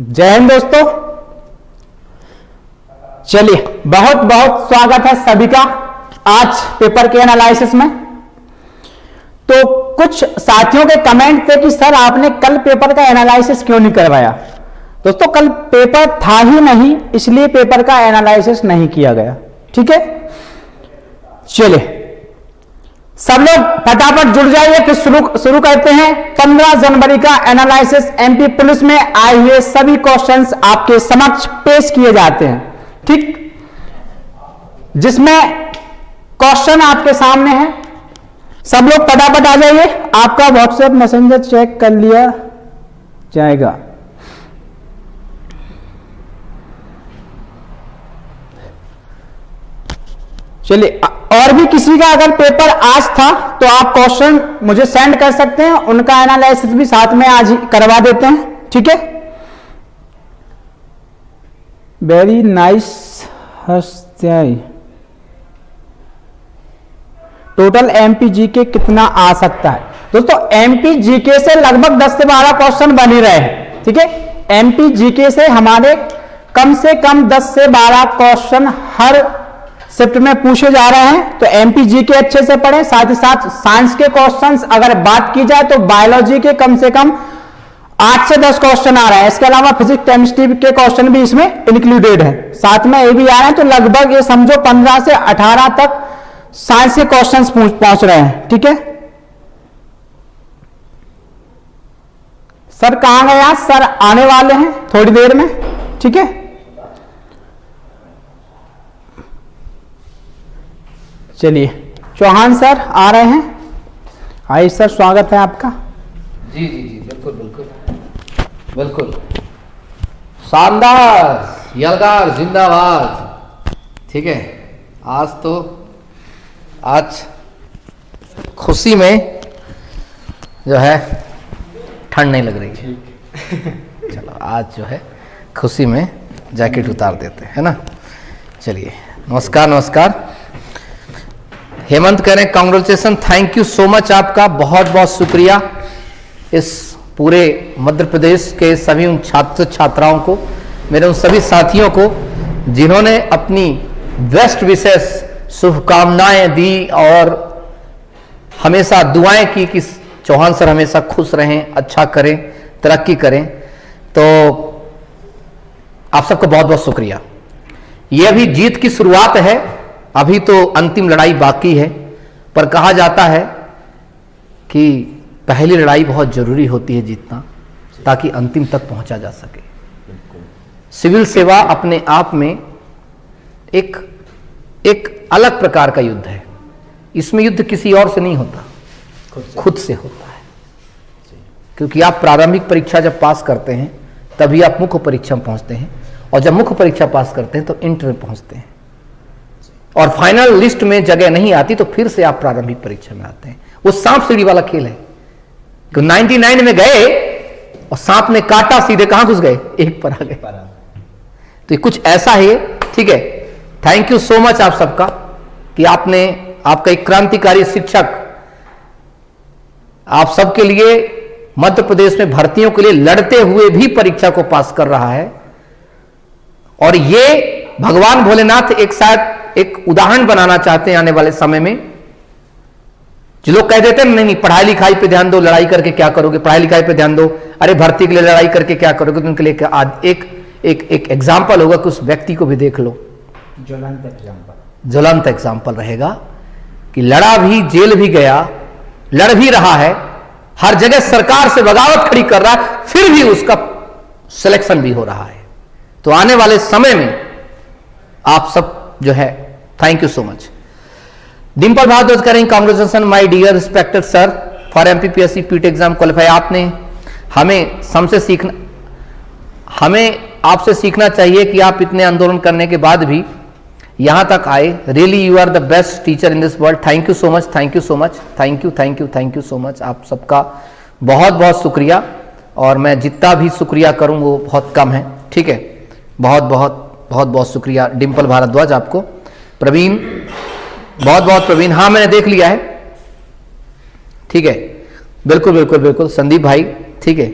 जय हिंद दोस्तों। चलिए, बहुत बहुत स्वागत है सभी का आज पेपर के एनालिसिस में। तो कुछ साथियों के कमेंट थे कि सर आपने कल पेपर का एनालिसिस क्यों नहीं करवाया। दोस्तों, कल पेपर था ही नहीं, इसलिए पेपर का एनालिसिस नहीं किया गया। ठीक है, चलिए सब लोग फटाफट जुड़ जाइए, फिर शुरू करते हैं। 15 जनवरी का एनालिसिस एमपी पुलिस में आए हुए सभी क्वेश्चंस आपके समक्ष पेश किए जाते हैं। ठीक, जिसमें क्वेश्चन आपके सामने है। सब लोग फटाफट आ जाइए, आपका व्हाट्सएप मैसेंजर चेक कर लिया जाएगा। चलिए, और भी किसी का अगर पेपर आज था तो आप क्वेश्चन मुझे सेंड कर सकते हैं, उनका एनालिसिस भी साथ में आज ही करवा देते हैं। ठीक है, वेरी नाइस हस्त्याई। टोटल एमपी के कितना आ सकता है? दोस्तों, एमपी के से लगभग 10 से 12 क्वेश्चन बन ही रहे हैं। ठीक है, एमपी के से हमारे कम से कम 10 से 12 क्वेश्चन हर शिफ्ट में पूछे जा रहे हैं। तो एमपी के अच्छे से पढ़ें, साथ ही साथ साइंस के क्वेश्चंस अगर बात की जाए तो बायोलॉजी के कम से कम 8 से 10 क्वेश्चन आ रहे हैं। इसके अलावा फिजिक्स केमिस्ट्री के क्वेश्चन भी इसमें इंक्लूडेड है, साथ में ये भी आ रहे हैं। तो लगभग ये समझो 15 से 18 तक साइंस के क्वेश्चंस पहुंच रहे हैं। ठीक है, सर कहां गए आज? सर आने वाले हैं थोड़ी देर में। ठीक है, चलिए चौहान सर आ रहे हैं। आइए सर, स्वागत है आपका। जी जी जी, बिल्कुल बिल्कुल बिल्कुल। शानदार, यलगार जिंदाबाद। ठीक है, आज खुशी में जो है ठंड नहीं लग रही है। चलो आज जो है खुशी में जैकेट उतार देते हैं ना। चलिए, नमस्कार नमस्कार। हेमंत कह रहे हैं congratulation, thank you so much, आपका बहुत बहुत शुक्रिया। इस पूरे मध्य प्रदेश के सभी उन छात्र छात्राओं को, मेरे उन सभी साथियों को जिन्होंने अपनी बेस्ट विशेष शुभकामनाएं दी और हमेशा दुआएं की कि चौहान सर हमेशा खुश रहें, अच्छा करें, तरक्की करें। तो आप सबको बहुत बहुत शुक्रिया। यह अभी जीत की शुरुआत है, अभी तो अंतिम लड़ाई बाकी है। पर कहा जाता है कि पहली लड़ाई बहुत जरूरी होती है जीतना, ताकि अंतिम तक पहुंचा जा सके। सिविल सेवा अपने आप में एक अलग प्रकार का युद्ध है। इसमें युद्ध किसी और से नहीं होता, खुद से होता है। क्योंकि आप प्रारंभिक परीक्षा जब पास करते हैं तभी आप मुख्य परीक्षा में पहुंचते हैं, और जब मुख्य परीक्षा पास करते हैं तो इंटर में पहुंचते हैं, और फाइनल लिस्ट में जगह नहीं आती तो फिर से आप प्रारंभिक परीक्षा में आते हैं। वो सांप सीढ़ी वाला खेल है। 99 में गए और सांप ने काटा, सीधे कहां घुस गए? एक पर आ गए। तो ये कुछ ऐसा है। ठीक है, थैंक यू सो मच आप सबका कि आपका एक क्रांतिकारी शिक्षक आप सबके लिए मध्य प्रदेश में भर्तियों के लिए लड़ते हुए भी परीक्षा को पास कर रहा है। और ये भगवान भोलेनाथ एक उदाहरण बनाना चाहते हैं आने वाले समय में। जो लोग कह देते हैं नहीं पढ़ाई लिखाई पे ध्यान दो, लड़ाई करके क्या करोगे, पढ़ाई लिखाई पे ध्यान दो, अरे भर्ती के लिए लड़ाई करके क्या करोगे, तो उनके लिए एक एग्जाम्पल होगा कि उस व्यक्ति को भी देख लो। ज्वलंत एग्जाम्पल रहेगा कि लड़ा भी, जेल भी गया, लड़ भी रहा है, हर जगह सरकार से बगावत खड़ी कर रहा है, फिर भी उसका सिलेक्शन भी हो रहा है। तो आने वाले समय में आप सब जो है, thank you so much. Dimple Bhardwaj करेंगे congratulation my dear respected sir for MPPSC PET exam qualify. हमें आपसे सीखना चाहिए कि आप इतने आंदोलन करने के बाद भी यहां तक आए। Really you are the best teacher in this world. Thank you so much, thank you so much, thank you so much. आप सबका बहुत बहुत शुक्रिया, और मैं जितना भी शुक्रिया करूं वो बहुत कम है। ठीक है, बहुत बहुत बहुत बहुत शुक्रिया डिंपल भारद्वाज आपको। प्रवीण, बहुत बहुत प्रवीण, हाँ मैंने देख लिया है। ठीक है, बिल्कुल बिल्कुल बिल्कुल। संदीप भाई, ठीक है,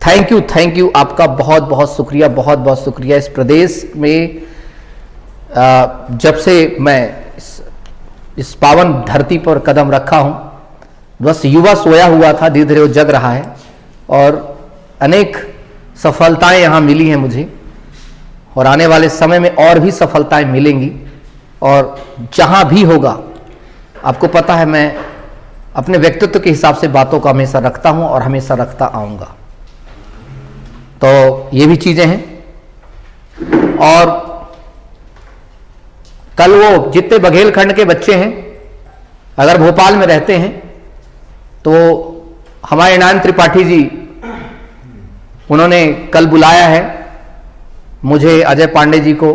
थैंक यू आपका बहुत बहुत शुक्रिया, बहुत बहुत शुक्रिया। इस प्रदेश में जब से मैं इस पावन धरती पर कदम रखा हूं, बस युवा सोया हुआ था, धीरे धीरे वो जग रहा है और अनेक सफलताएं यहां मिली हैं मुझे, और आने वाले समय में और भी सफलताएं मिलेंगी। और जहां भी होगा, आपको पता है मैं अपने व्यक्तित्व के हिसाब से बातों को हमेशा रखता हूं और हमेशा रखता आऊंगा। तो ये भी चीजें हैं। और कल वो जितने बघेलखंड के बच्चे हैं, अगर भोपाल में रहते हैं, तो हमारे नारायण त्रिपाठी जी, उन्होंने कल बुलाया है मुझे, अजय पांडे जी को,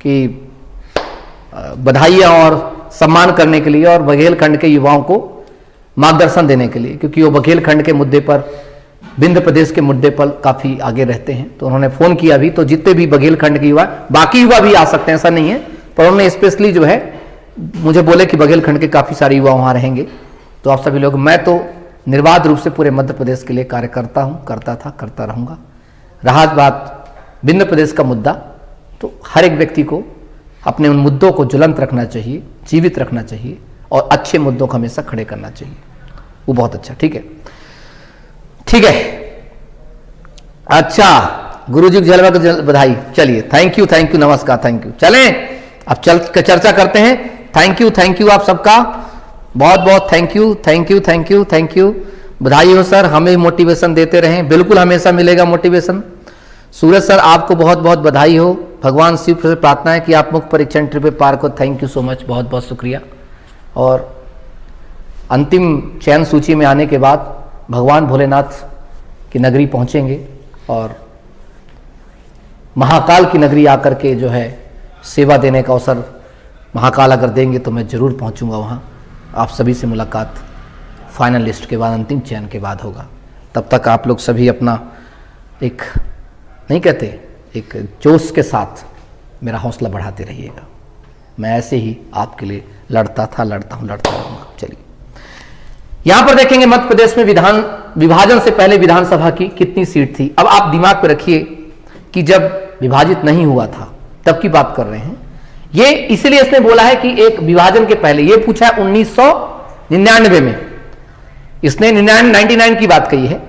कि बधाइयां और सम्मान करने के लिए और बघेलखंड के युवाओं को मार्गदर्शन देने के लिए, क्योंकि वो बघेलखंड के मुद्दे पर, विंध्य प्रदेश के मुद्दे पर काफी आगे रहते हैं। तो उन्होंने फोन किया भी, तो जितने भी बघेलखंड के युवा, बाकी युवा भी आ सकते हैं, ऐसा नहीं है, पर उन्होंने स्पेशली जो है मुझे बोले कि बघेलखंड के काफी सारे युवा वहां रहेंगे। तो आप सभी लोग, मैं तो निर्बाध रूप से पूरे मध्य प्रदेश के लिए कार्य करता हूं, करता था, करता रहूंगा। रहा बात विंध्य प्रदेश का मुद्दा, तो हर एक व्यक्ति को अपने उन मुद्दों को ज्वलंत रखना चाहिए, जीवित रखना चाहिए, और अच्छे मुद्दों को हमेशा खड़े करना चाहिए। वो बहुत अच्छा, ठीक है, ठीक है। अच्छा, गुरुजी की जलवा को बधाई। चलिए, थैंक यू, नमस्कार, थैंक यू। चलें अब चर्चा करते हैं। थैंक यू आप सबका, बहुत बहुत थैंक यू। बधाई हो सर, हमें मोटिवेशन देते रहें, बिल्कुल हमेशा मिलेगा मोटिवेशन। सूरज सर, आपको बहुत बहुत बधाई हो। भगवान शिव से प्रार्थना है कि आप मुख्य परीक्षण ट्रिप पे पार को। थैंक यू सो मच, बहुत बहुत शुक्रिया। और अंतिम चयन सूची में आने के बाद भगवान भोलेनाथ की नगरी पहुंचेंगे, और महाकाल की नगरी आकर के जो है सेवा देने का अवसर महाकाल अगर देंगे तो मैं जरूर पहुंचूंगा वहां। आप सभी से मुलाकात फाइनल लिस्ट के बाद, अंतिम चयन के बाद होगा। तब तक आप लोग सभी अपना एक, नहीं कहते, एक जोश के साथ मेरा हौसला बढ़ाते रहिएगा। मैं ऐसे ही आपके लिए लड़ता था, लड़ता हूं, लड़ता रहूंगा। चलिए, यहां पर देखेंगे मध्य प्रदेश में विभाजन से पहले विधानसभा की कितनी सीट थी। अब आप दिमाग पे रखिए कि जब विभाजित नहीं हुआ था तब की बात कर रहे हैं। ये इसलिए इसने बोला है कि एक विभाजन के पहले, ये पूछा है 1999 में, इसने 99 की बात कही है।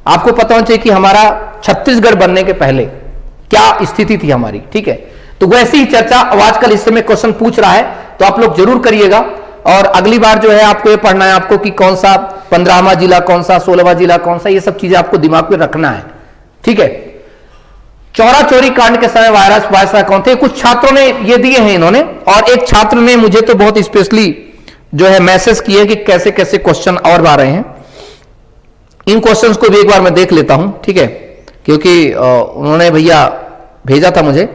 आपको पता होना चाहिए कि हमारा छत्तीसगढ़ बनने के पहले क्या स्थिति थी हमारी, ठीक है। तो वैसी ही चर्चा आजकल इस समय क्वेश्चन पूछ रहा है, तो आप लोग जरूर करिएगा। और अगली बार जो है आपको ये पढ़ना है आपको कि कौन सा 15वां जिला कौन सा, 16वां जिला कौन सा, ये सब चीजें आपको दिमाग में रखना है, ठीक है। चौरा चोरी कांड के समय वायरस कौन थे, कुछ छात्रों ने ये दिए हैं इन्होंने, और एक छात्र ने मुझे तो बहुत स्पेशली जो है मैसेज किए कि कैसे कैसे क्वेश्चन और आ रहे हैं। इन क्वेश्चंस को भी एक बार मैं देख लेता हूं, ठीक है, क्योंकि उन्होंने भैया भेजा था मुझे।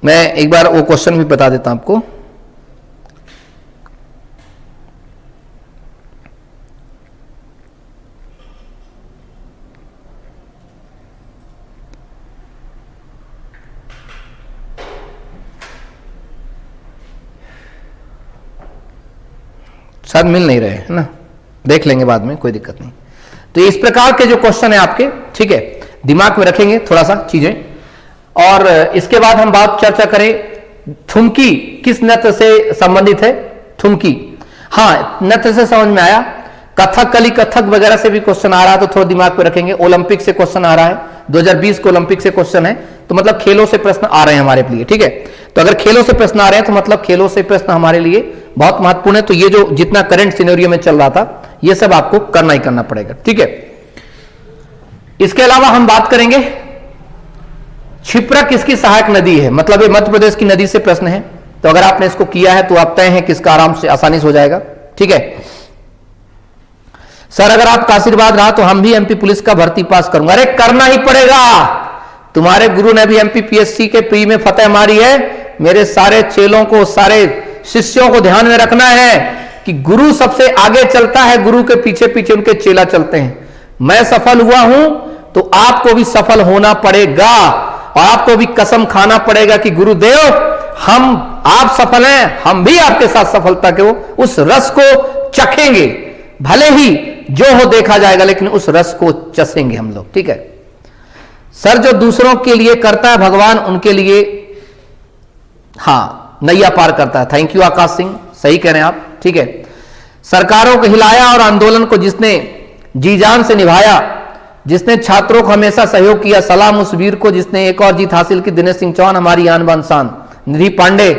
मैं एक बार वो क्वेश्चन भी बता देता हूं आपको। शायद मिल नहीं रहे, है ना, देख लेंगे बाद में, कोई दिक्कत नहीं। तो इस प्रकार के जो क्वेश्चन है आपके, ठीक है, दिमाग में रखेंगे थोड़ा सा चीजें। और इसके बाद हम बात चर्चा करें, थुमकी किस नृत्य से संबंधित है। थुमकी, हाँ, नृत्य से समझ में आया। कथकली, कथक वगैरह से भी क्वेश्चन आ रहा है, तो थोड़ा दिमाग पे रखेंगे। ओलंपिक से क्वेश्चन आ रहा है, 2020 के ओलंपिक से क्वेश्चन है, तो मतलब खेलों से प्रश्न आ रहे हैं हमारे लिए, ठीक है। तो अगर खेलों से प्रश्न आ रहे हैं तो मतलब खेलों से प्रश्न हमारे लिए बहुत महत्वपूर्ण है। तो ये जो जितना करंट सिनेरियो में चल रहा था, ये सब आपको करना ही करना पड़ेगा, ठीक है। इसके अलावा हम बात करेंगे क्षिप्रा किसकी सहायक नदी है, मतलब ये मध्य प्रदेश की नदी से प्रश्न है। तो अगर आपने इसको किया है तो आप तय है कि इसका आराम से आसानी से हो जाएगा, ठीक है। सर अगर आपका आशीर्वाद रहा तो हम भी एमपी पुलिस का भर्ती पास करूंगा। अरे करना ही पड़ेगा, तुम्हारे गुरु ने भी एमपी पीएससी के प्री में फतेह मारी है। मेरे सारे चेलों को, सारे शिष्यों को ध्यान में रखना है कि गुरु सबसे आगे चलता है, गुरु के पीछे पीछे उनके चेला चलते हैं। मैं सफल हुआ हूं तो आपको भी सफल होना पड़ेगा। और आपको भी कसम खाना पड़ेगा कि गुरुदेव आप सफल हैं, हम भी आपके साथ सफलता के उस रस को चखेंगे, भले ही जो हो देखा जाएगा, लेकिन उस रस को चसेंगे हम लोग। ठीक है सर, जो दूसरों के लिए करता है भगवान उनके लिए नैया पार करता है। थैंक यू आकाश सिंह, सही कह रहे हैं आप। ठीक है, सरकारों को हिलाया और आंदोलन को जिसने जी जान से निभाया, जिसने छात्रों को हमेशा सहयोग किया, सलाम उस वीर को जिसने एक और जीत हासिल की। दिनेश सिंह चौहान हमारी आन बान शान। निधि पांडे,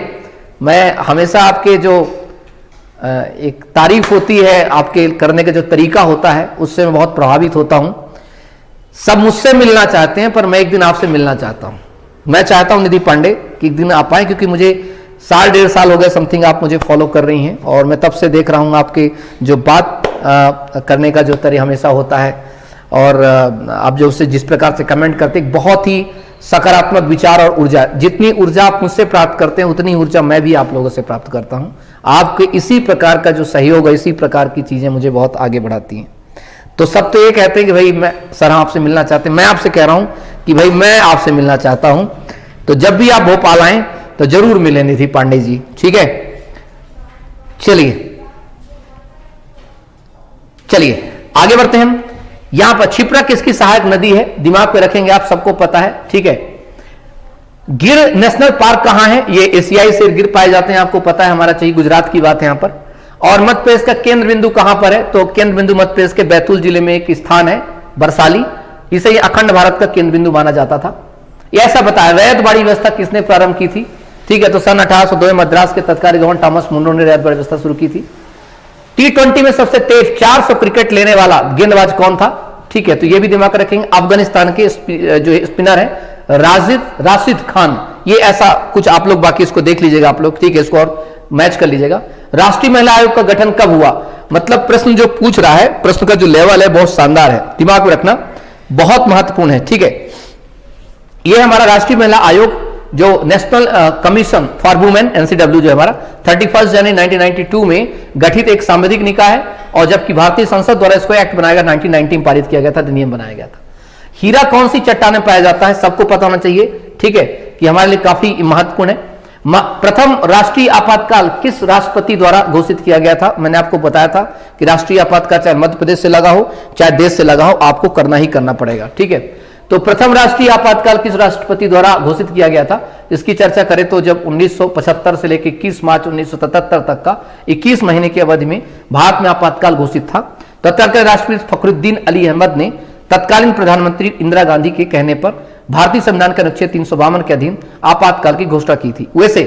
मैं हमेशा आपके जो एक तारीफ होती है, आपके करने का जो तरीका होता है, उससे मैं बहुत प्रभावित होता हूं। सब मुझसे मिलना चाहते हैं, पर मैं एक दिन आपसे मिलना चाहता हूं। मैं चाहता हूं निधि पांडे कि एक दिन आप आए, क्योंकि मुझे 1.5 साल हो गए समथिंग आप मुझे फॉलो कर रही हैं, और मैं तब से देख रहा हूं आपके जो बात करने का जो तरीका हमेशा होता है, और आप जो उससे जिस प्रकार से कमेंट करते हैं, बहुत ही सकारात्मक विचार और ऊर्जा। जितनी ऊर्जा आप मुझसे प्राप्त करते हैं, उतनी ऊर्जा मैं भी आप लोगों से प्राप्त करता हूं। आपके इसी प्रकार का जो सहयोग है, इसी प्रकार की चीजें मुझे बहुत आगे बढ़ाती हैं। तो सब तो ये कहते हैं कि भाई मैं सर आपसे मिलना चाहते हैं, मैं आपसे कह रहा हूं कि भाई मैं आपसे मिलना चाहता हूं। तो जब भी आप भोपाल आए तो जरूर मिलें निधि पांडे जी। ठीक है, चलिए आगे बढ़ते हैं हम। यहां पर क्षिप्रा किसकी सहायक नदी है, दिमाग पे रखेंगे आप, सबको पता है। ठीक है, गिर नेशनल पार्क कहां है, ये एशियाई शेर गिर पाए जाते हैं, आपको पता है, हमारा चाहिए गुजरात की बात है यहां पर। और मध्य प्रदेश का केंद्र बिंदु कहां पर है, तो केंद्र बिंदु मध्य प्रदेश के बैतूल जिले में एक स्थान है बरसाली, इसे ये अखंड भारत का केंद्र बिंदु माना जाता था। ये ऐसा बताया, रैयतबाड़ी व्यवस्था किसने प्रारंभ की थी। ठीक है, तो सन 1802 में मद्रास के तत्कालीन गवर्नर थॉमस मुनरो ने रैयतबाड़ी व्यवस्था शुरू की थी। T20 में सबसे तेज 400 क्रिकेट लेने वाला गेंदबाज कौन था। ठीक है, तो ये भी दिमाग रखेंगे। अफगानिस्तान के जो स्पिनर है राशिद खान, ये ऐसा कुछ आप लोग बाकी इसको देख लीजिएगा आप लोग। ठीक है, इसको और मैच कर लीजिएगा। राष्ट्रीय महिला आयोग का गठन कब हुआ, मतलब प्रश्न जो पूछ रहा है, प्रश्न का जो लेवल है बहुत शानदार है, दिमाग में रखना, बहुत महत्वपूर्ण है। ठीक है, यह हमारा राष्ट्रीय महिला आयोग जो national commission for women NCW जो हमारा 31 जनवरी 1992 में गठित एक सांविधिक निकाय है, और जबकि भारतीय संसद द्वारा इसको एक्ट बनाया गया 1990 में पारित किया गया था, अधिनियम बनाया गया था। हीरा कौन सी चट्टान में पाया जाता है, सबको पता होना चाहिए। ठीक है, कि हमारे लिए काफी महत्वपूर्ण है। प्रथम राष्ट्रीय आपातकाल किस राष्ट्रपति द्वारा घोषित किया गया था, मैंने आपको बताया था कि राष्ट्रीय आपातकाल चाहे मध्य प्रदेश से लगा हो चाहे देश से लगा हो, आपको करना ही करना पड़ेगा। ठीक है, तो प्रथम राष्ट्रीय आपातकाल किस राष्ट्रपति द्वारा घोषित किया गया था, इसकी चर्चा करें तो जब 1975 से लेकर 21 मार्च 1977 तक का 21 महीने की अवधि में भारत में आपातकाल घोषित था। तत्कालीन राष्ट्रपति फखरुद्दीन अली अहमद ने तत्कालीन प्रधानमंत्री इंदिरा गांधी के कहने पर भारतीय संविधान के अनुच्छेद 352 के अधीन आपातकाल की घोषणा की थी। वैसे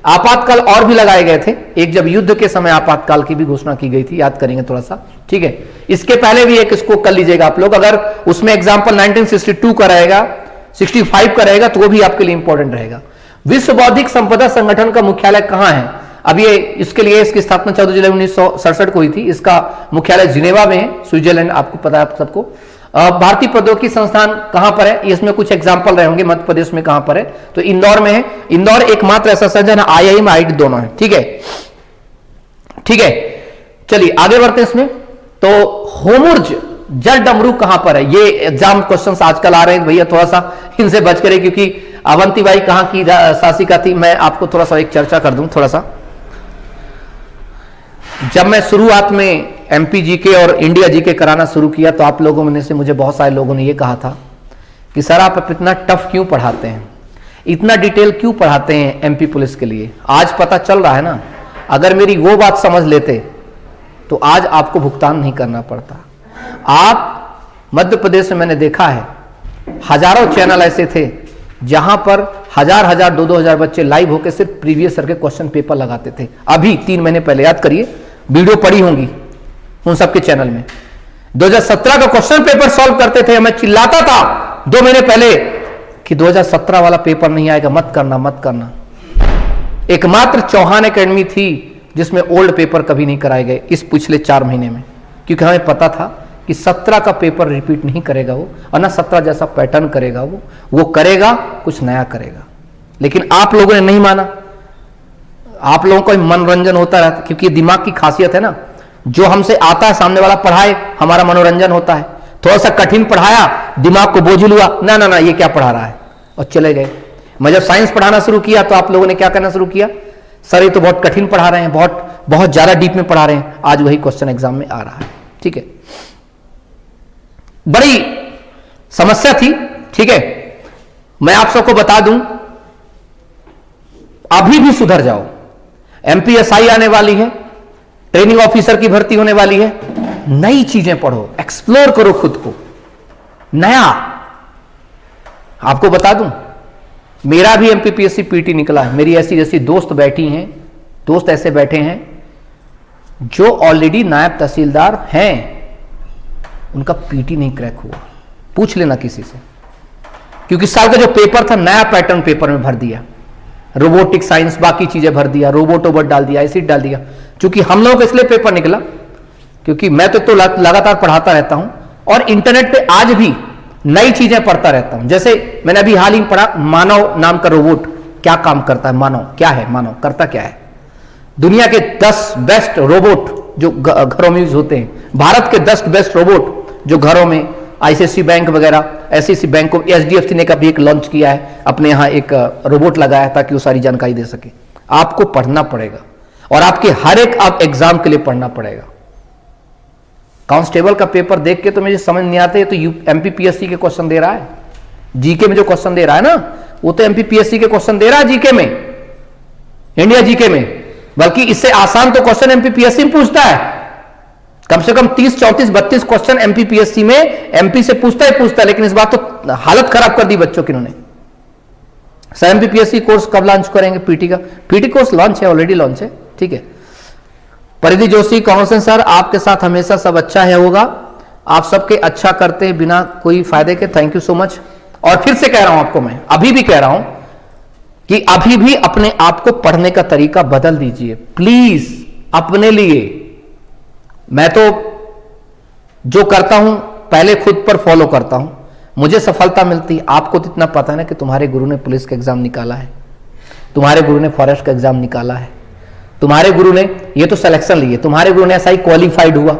आपातकाल और भी लगाए गए थे, एक जब युद्ध के समय आपातकाल की भी घोषणा की गई थी, याद करेंगे थोड़ा सा। ठीक है, इसके पहले भी एक इसको कर लीजिएगा आप लोग, अगर उसमें एग्जांपल 1962 का रहेगा, 65 का रहेगा, तो वो भी आपके लिए इंपॉर्टेंट रहेगा। विश्व बौद्धिक संपदा संगठन का मुख्यालय कहां है, अब ये इसके लिए इसकी स्थापना 14 जुलाई 1967 को हुई थी। इसका मुख्यालय जिनेवा में है, स्विट्जरलैंड, आपको पता है आप सबको। भारतीय प्रौद्योगिकी संस्थान कहां पर है, इसमें कुछ एग्जांपल रहे होंगे, मध्य प्रदेश में कहां पर है, तो इंदौर में है। इंदौर एकमात्र ऐसा संस्थान है, IIM IIT दोनों है। ठीक है, ठीक है, चलिए आगे बढ़ते हैं इसमें। तो होमुर्ज जल डमरू कहां पर है, ये एग्जाम क्वेश्चंस आजकल आ रहे हैं भैया, थोड़ा सा इनसे बच करें, क्योंकि अवंतीबाई कहां की शासिका थी, मैं आपको थोड़ा सा एक चर्चा कर दूं। थोड़ा सा जब मैं शुरुआत में MP GK और इंडिया GK कराना शुरू किया, तो आप लोगों में से मुझे बहुत सारे लोगों ने यह कहा था कि सर आप इतना टफ क्यों पढ़ाते हैं, इतना डिटेल क्यों पढ़ाते हैं MP पुलिस के लिए। आज पता चल रहा है ना, अगर मेरी वो बात समझ लेते तो आज आपको भुगतान नहीं करना पड़ता। आप मध्य प्रदेश में मैंने देखा है, हजारों चैनल ऐसे थे जहां पर हजार 2,000 बच्चे लाइव होकर सिर्फ प्रीवियस ईयर के क्वेश्चन पेपर लगाते थे। अभी 3 महीने पहले, याद करिए, वीडियो पड़ी होंगी उन सबके चैनल में, 2017 का क्वेश्चन पेपर सॉल्व करते थे। मैं चिल्लाता था 2 महीने पहले कि 2017 वाला पेपर नहीं आएगा, मत करना मत करना। एकमात्र चौहान एकेडमी थी जिसमें ओल्ड पेपर कभी नहीं कराए गए इस पिछले 4 महीने में, क्योंकि हमें पता था कि 17 का पेपर रिपीट नहीं करेगा वो, और ना 17 जैसा पैटर्न करेगा वो करेगा कुछ नया करेगा। लेकिन आप लोगों ने नहीं माना, आप लोगों को मनोरंजन होता रहता, क्योंकि दिमाग की खासियत है ना, जो हमसे आता है सामने वाला पढ़ाए, हमारा मनोरंजन होता है। थोड़ा सा कठिन पढ़ाया, दिमाग को बोझिल हुआ, ना ना ना ये क्या पढ़ा रहा है, और चले गए। मैं जब साइंस पढ़ाना शुरू किया तो आप लोगों ने क्या करना शुरू किया, सर ये तो बहुत कठिन पढ़ा रहे हैं, बहुत बहुत ज्यादा डीप में पढ़ा रहे हैं। आज वही क्वेश्चन एग्जाम में आ रहा है। ठीक है, बड़ी समस्या थी। ठीक है, मैं आप सबको बता दूं, अभी भी सुधर जाओ। एमपीएसआई आने वाली है, ट्रेनिंग ऑफिसर की भर्ती होने वाली है। नई चीजें पढ़ो, एक्सप्लोर करो खुद को, नया। आपको बता दूं, मेरा भी एमपीपीएससी पीटी निकला है। मेरी ऐसी जैसी दोस्त बैठी हैं, दोस्त ऐसे बैठे हैं जो ऑलरेडी नायब तहसीलदार हैं, उनका पीटी नहीं क्रैक हुआ। पूछ लेना किसी से, क्योंकि साल का जो पेपर था नया पैटर्न पेपर में भर दिया, रोबोटिक साइंस बाकी चीजें भर दिया, रोबोट ओबोट डाल दिया, एसिड डाल दिया। क्योंकि हम लोगों का इसलिए पेपर निकला क्योंकि मैं तो लगातार पढ़ाता रहता हूं और इंटरनेट पे आज भी नई चीजें पढ़ता रहता हूं। जैसे मैंने अभी हाल ही पढ़ा, मानव नाम का रोबोट क्या काम करता है। मानव क्या है, मानव करता क्या है। दुनिया के 10 बेस्ट रोबोट जो घरों में यूज होते हैं, भारत के 10 बेस्ट रोबोट जो घरों में, आईसीआईसी बैंक वगैरह, ऐसी बैंक को एचडीएफसी ने कभी एक लॉन्च किया है, अपने यहां एक रोबोट लगाया ताकि वो सारी जानकारी दे सके। आपको पढ़ना पड़ेगा और आपके हर एक आप एग्जाम के लिए पढ़ना पड़ेगा। कांस्टेबल का पेपर देख के तो मुझे समझ नहीं आते, तो एमपीपीएससी के क्वेश्चन दे रहा है। जीके में जो क्वेश्चन दे रहा है ना, वो तो एमपीपीएससी के क्वेश्चन दे रहा है जीके में, इंडिया जीके में। बल्कि इससे आसान तो क्वेश्चन एमपीपीएससी में पूछता है। कम से कम 30, 34, 32 क्वेश्चन एमपीपीएससी में एमपी से पूछता है। लेकिन इस बार तो हालत खराब कर दी बच्चों की इन्होंने। सर एमपीपीएससी कोर्स कब लॉन्च करेंगे पीटी का? पीटी कोर्स लॉन्च है, ऑलरेडी लॉन्च है। ठीक है, परिधि जोशी कौन सर, आपके साथ हमेशा सब अच्छा है होगा, आप सबके अच्छा करते हैं बिना कोई फायदे के। Thank you so much. और फिर से कह रहा हूं आपको, मैं अभी भी कह रहा हूं कि अभी भी अपने आप को पढ़ने का तरीका बदल दीजिए प्लीज, अपने लिए। मैं तो जो करता हूं पहले खुद पर फॉलो करता हूं, मुझे सफलता मिलती है। आपको तो इतना पता है ना कि तुम्हारे गुरु ने पुलिस का एग्जाम निकाला है, तुम्हारे गुरु ने फॉरेस्ट का एग्जाम निकाला है, तुम्हारे गुरु ने ये तो सिलेक्शन लिए, तुम्हारे गुरु ने ऐसा ही क्वालिफाइड हुआ,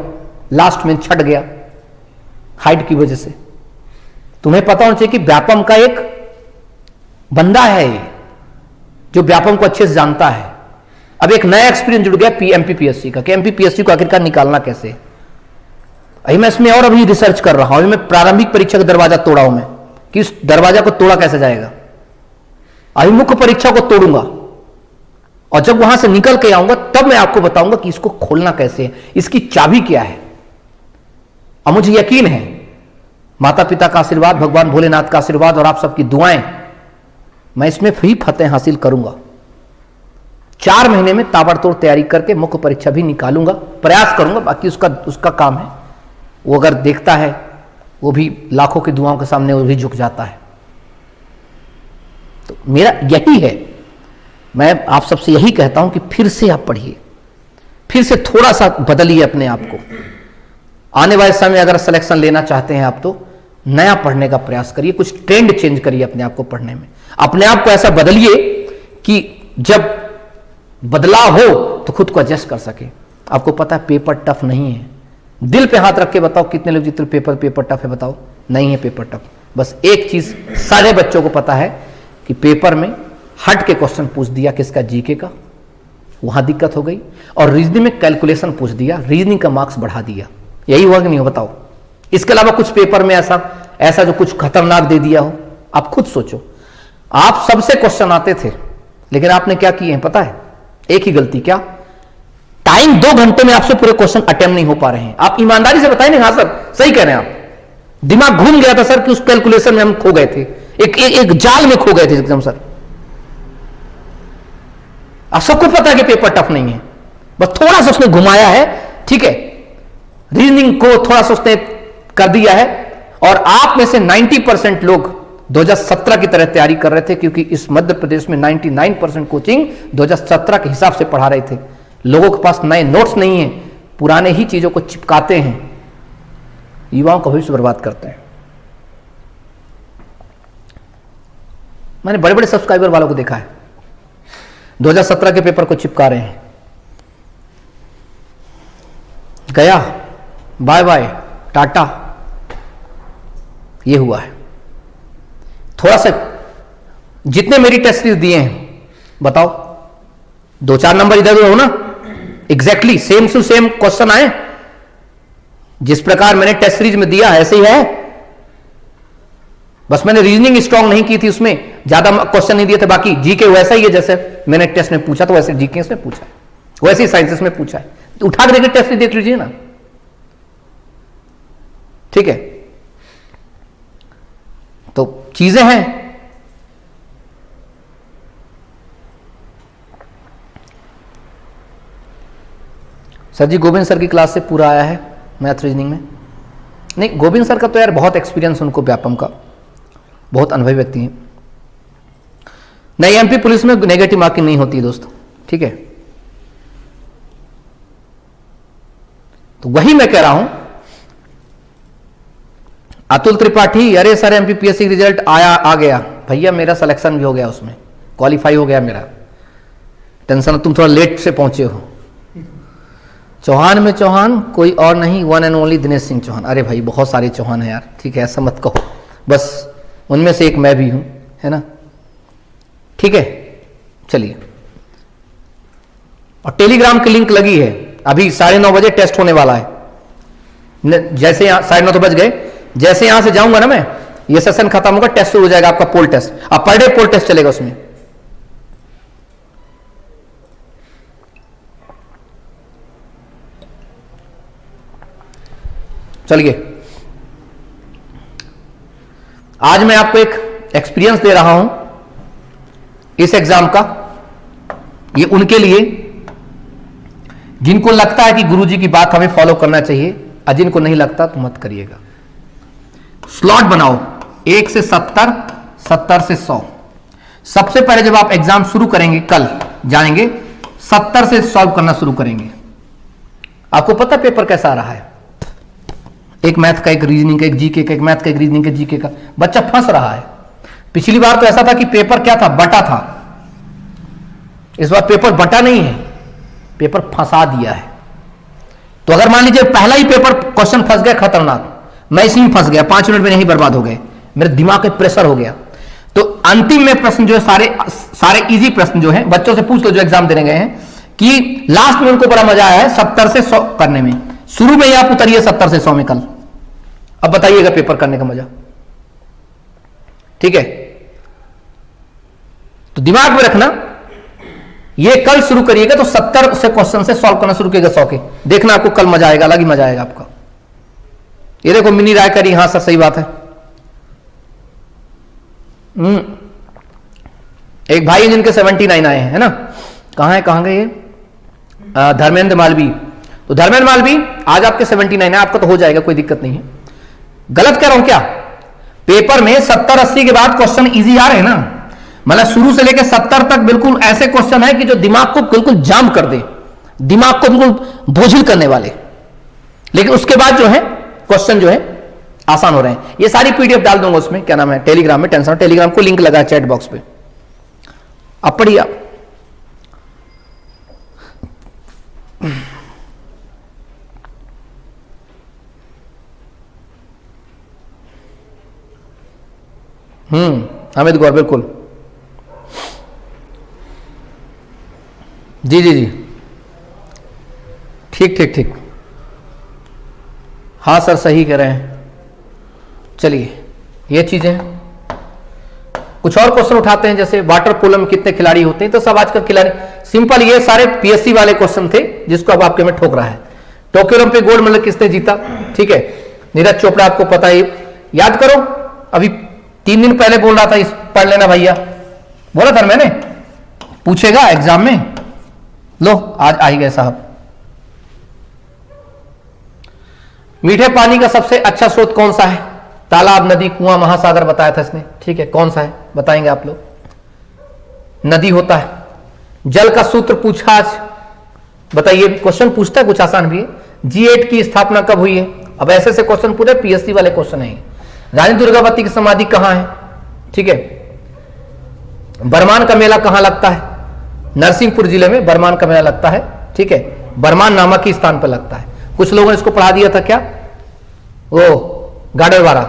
लास्ट में छट गया हाइट की वजह से। तुम्हें पता होना चाहिए कि व्यापम का एक बंदा है ये, जो व्यापम को अच्छे से जानता है। अब एक नया एक्सपीरियंस जुड़ गया एमपीपीएससी का, कि एमपीपीएससी को आखिरकार निकालना कैसे। अभी मैं इसमें और अभी रिसर्च कर रहा हूं। अभी मैं प्रारंभिक परीक्षा का दरवाजा तोड़ा हूं मैं, कि इस दरवाजा को तोड़ा कैसे जाएगा। अभी मुख्य परीक्षा को तोड़ूंगा और जब वहां से निकल के आऊंगा तब मैं आपको बताऊंगा कि इसको खोलना कैसे है, इसकी चाबी क्या है। अब मुझे यकीन है, माता पिता का आशीर्वाद, भगवान भोलेनाथ का आशीर्वाद और आप सबकी दुआएं, मैं इसमें फ्री फतेह हासिल करूंगा। 4 महीने में ताबड़तोड़ तैयारी करके मुख्य परीक्षा भी निकालूंगा, प्रयास करूंगा। बाकी उसका काम है, वो अगर देखता है, वो भी लाखों की दुआओं के सामने वो भी झुक जाता है। तो मेरा यही है, मैं आप सबसे यही कहता हूं कि फिर से आप पढ़िए, फिर से थोड़ा सा बदलिए अपने आप को। आने वाले समय अगर सिलेक्शन लेना चाहते हैं आप, तो नया पढ़ने का प्रयास करिए, कुछ ट्रेंड चेंज करिए अपने आप को पढ़ने में। अपने आप को ऐसा बदलिए कि जब बदलाव हो तो खुद को एडजस्ट कर सके। आपको पता है पेपर टफ नहीं है। दिल पे हाथ रख के बताओ, कितने लोग जितने पेपर टफ है बताओ? नहीं है पेपर टफ। बस एक चीज सारे बच्चों को पता है कि पेपर में हट के क्वेश्चन पूछ दिया, किसका? जीके का, वहां दिक्कत हो गई। और रीजनिंग में कैलकुलेशन पूछ दिया, रीजनिंग का मार्क्स बढ़ा दिया। यही हुआ कि नहीं हो? बताओ। इसके अलावा कुछ पेपर में ऐसा जो कुछ खतरनाक दे दिया हो? आप खुद सोचो। आप सबसे क्वेश्चन आते थे, लेकिन आपने क्या किए हैं पता है? एक ही गलती। क्या? टाइम 2 घंटे में आपसे पूरे क्वेश्चन अटेम्प्ट नहीं हो पा रहे हैं। आप ईमानदारी से बताएं। नहीं, हाँ सर सही कह रहे हैं आप। दिमाग घूम गया था सर कि उस कैलकुलेशन में हम खो गए थे, एक जाल में खो गए थे एकदम सर। आप सबको पता है कि पेपर टफ नहीं है, बस थोड़ा सा उसने घुमाया है। ठीक है, रीजनिंग को थोड़ा सा उसने कर दिया है। और आप में से 90% लोग 2017 की तरह तैयारी कर रहे थे, क्योंकि इस मध्य प्रदेश में 99% कोचिंग 2017 के हिसाब से पढ़ा रहे थे। लोगों के पास नए नोट्स नहीं है, पुराने ही चीजों को चिपकाते हैं, युवाओं का भविष्य बर्बाद करते हैं। मैंने बड़े बड़े सब्सक्राइबर वालों को देखा है, 2017 के पेपर को चिपका रहे हैं। गया, बाय बाय, टाटा, ये हुआ है। थोड़ा सा जितने मेरी टेस्ट सीरीज दिए हैं बताओ, 2-4 नंबर इधर उधर हो ना, exactly same to same question आए, जिस प्रकार मैंने टेस्ट सीरीज में दिया ऐसे ही है, बस मैंने रीजनिंग स्ट्रांग नहीं की थी, उसमें ज्यादा क्वेश्चन नहीं दिए थे, बाकी जीके वैसा ही है जैसे मैंने टेस्ट में पूछा, तो वैसे जीके में पूछा है, वैसे ही साइंसेस में पूछा है, तो उठा के देखिए टेस्ट सीरीज देख लीजिए ना, ठीक है। तो चीजें हैं। सर जी गोविंद सर की क्लास से पूरा आया है मैथ रीजनिंग में। नहीं, गोविंद सर का तो यार बहुत एक्सपीरियंस उनको, व्यापम का, बहुत अनुभवी व्यक्ति हैं। नहीं, एमपी पुलिस में नेगेटिव मार्किंग नहीं होती दोस्तों, ठीक है। तो वही मैं कह रहा हूं, अतुल त्रिपाठी, अरे सर एमपीपीएससी रिजल्ट आ गया, भैया मेरा सिलेक्शन भी हो गया, उसमें क्वालिफाई हो गया मेरा, टेंशन, तुम थोड़ा लेट से पहुंचे हो। चौहान में चौहान कोई और नहीं, one and only Dinesh Singh Chauhan. अरे भाई बहुत सारे चौहान है यार, ठीक है, ऐसा मत कहो, बस उनमें से एक मैं भी हूं, है ना, ठीक है। चलिए, और टेलीग्राम की लिंक लगी है, अभी 9:30 बजे टेस्ट होने वाला है, जैसे यहां 9:30 तो बज गए, जैसे यहां से जाऊंगा ना मैं, ये सेशन खत्म होगा, टेस्ट शुरू हो जाएगा आपका, पोल टेस्ट। अब पर डे पोल टेस्ट चलेगा उसमें। चलिए, आज मैं आपको एक एक्सपीरियंस दे रहा हूं इस एग्जाम का, ये उनके लिए जिनको लगता है कि गुरुजी की बात हमें फॉलो करना चाहिए, और जिनको नहीं लगता तो मत करिएगा। स्लॉट बनाओ 1 से 70, 70 से 100। सबसे पहले जब आप एग्जाम शुरू करेंगे, कल जाएंगे 70 से सॉल्व करना शुरू करेंगे। आपको पता पेपर कैसा आ रहा है, एक मैथ का, एक रीजनिंग का, एक जीके का, एक मैथ का, एक रीजनिंग का, जीके का, बच्चा फंस रहा है। पिछली बार तो ऐसा था कि पेपर क्या था, बटा था, इस बार पेपर बटा नहीं है, पेपर फंसा दिया है। तो अगर मान लीजिए पहला ही पेपर क्वेश्चन फंस गया, खतरनाक, मैं इसी में फंस गया, 5 मिनट में नहीं बर्बाद हो गए, मेरे दिमाग पे प्रेशर हो गया, तो अंतिम में प्रश्न जो है, सारे इजी प्रश्न जो है, बच्चों से पूछ लो जो एग्जाम देने गए हैं, कि लास्ट में उनको बड़ा मजा आया है 70 से 100 करने में। शुरू में ही आप उतरिए 70 से 100 में कल, अब बताइएगा पेपर करने का मजा, ठीक है। तो दिमाग में रखना, ये कल शुरू करिएगा तो 70 से क्वेश्चन से सॉल्व करना शुरू करिएगा 100 के, देखना आपको कल मजा आएगा, अलग ही मजा आएगा आपका। ये देखो मिनी राय करी, हाँ सर सही बात है। एक भाई जिनके 79 आए हैं, है ना, कहां गए ये, धर्मेंद्र मालवी। तो धर्मेंद्र मालवी, आज आपके 79 है, आपका तो हो जाएगा, कोई दिक्कत नहीं है। गलत कह रहा हूं क्या, पेपर में 70-80 के बाद क्वेश्चन इजी आ रहे हैं ना, मतलब शुरू से लेकर 70 तक बिल्कुल ऐसे क्वेश्चन है कि जो दिमाग को बिल्कुल जाम कर दे, दिमाग को बिल्कुल बोझिल करने वाले, लेकिन उसके बाद जो है क्वेश्चन जो है आसान हो रहे हैं। ये सारी पीडीएफ डाल दूंगा उसमें, क्या नाम है, टेलीग्राम में, टेंशन, टेलीग्राम को लिंक लगा है चैट बॉक्स पे, अब पढ़िए आप। अमित गौर, बिल्कुल, जी जी जी, ठीक ठीक ठीक, हाँ सर सही कह रहे हैं। चलिए, ये चीजें, कुछ और क्वेश्चन उठाते हैं, जैसे वाटर पोलो में कितने खिलाड़ी होते हैं, तो सब आजकल खिलाड़ी, सिंपल, ये सारे पीएससी वाले क्वेश्चन थे जिसको अब आपके में ठोक रहा है। टोक्यो ओलंपिक गोल्ड मेडल किसने जीता, ठीक है, नीरज चोपड़ा, आपको पता ही, याद करो, अभी 3 दिन पहले बोल रहा था, इस पढ़ लेना भैया, बोला था मैंने, पूछेगा एग्जाम में, लो आज आ ही गए साहब। मीठे पानी का सबसे अच्छा स्रोत कौन सा है, तालाब, नदी, कुआं, महासागर बताया था इसने, ठीक है, कौन सा है बताएंगे आप लोग, नदी होता है। जल का सूत्र पूछा आज, बताइए, क्वेश्चन पूछता है, कुछ आसान भी है। G8 की स्थापना कब हुई है, अब ऐसे से क्वेश्चन पूरे पीएससी वाले क्वेश्चन है। रानी दुर्गावती की समाधि कहां है, ठीक है। बरमान का मेला कहां लगता है, नरसिंहपुर जिले में बरमान का मेला लगता है, ठीक है, बरमान नामक ही स्थान पर लगता है। कुछ लोगों ने इसको पढ़ा दिया था क्या, वो गाडरवाड़ा,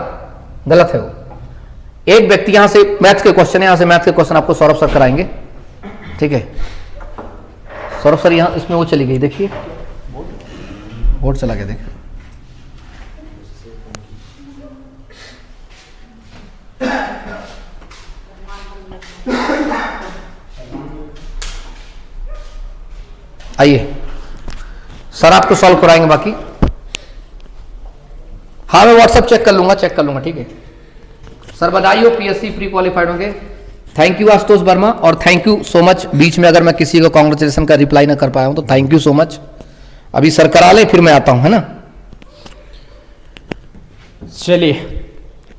गलत है वो, एक व्यक्ति यहां से मैथ्स के क्वेश्चन है, यहां से मैथ्स के क्वेश्चन आपको सौरभ सर कराएंगे, ठीक है। सौरभ सर यहां इसमें वो चली गई, देखिए बोर्ड चला गया, देखिए आइए सर आपको सॉल्व कराएंगे बाकी। हाँ मैं व्हाट्सएप चेक कर लूंगा, ठीक है सर। बधाई हो, पीएससी प्री क्वालिफाइड होंगे। थैंक यू आशुतोष वर्मा, और थैंक यू सो मच। बीच में अगर मैं किसी को कांग्रेचुलेशन का रिप्लाई ना कर पाया हूं तो थैंक यू सो मच। अभी सर करा ले, फिर मैं आता हूं, है ना। चलिए,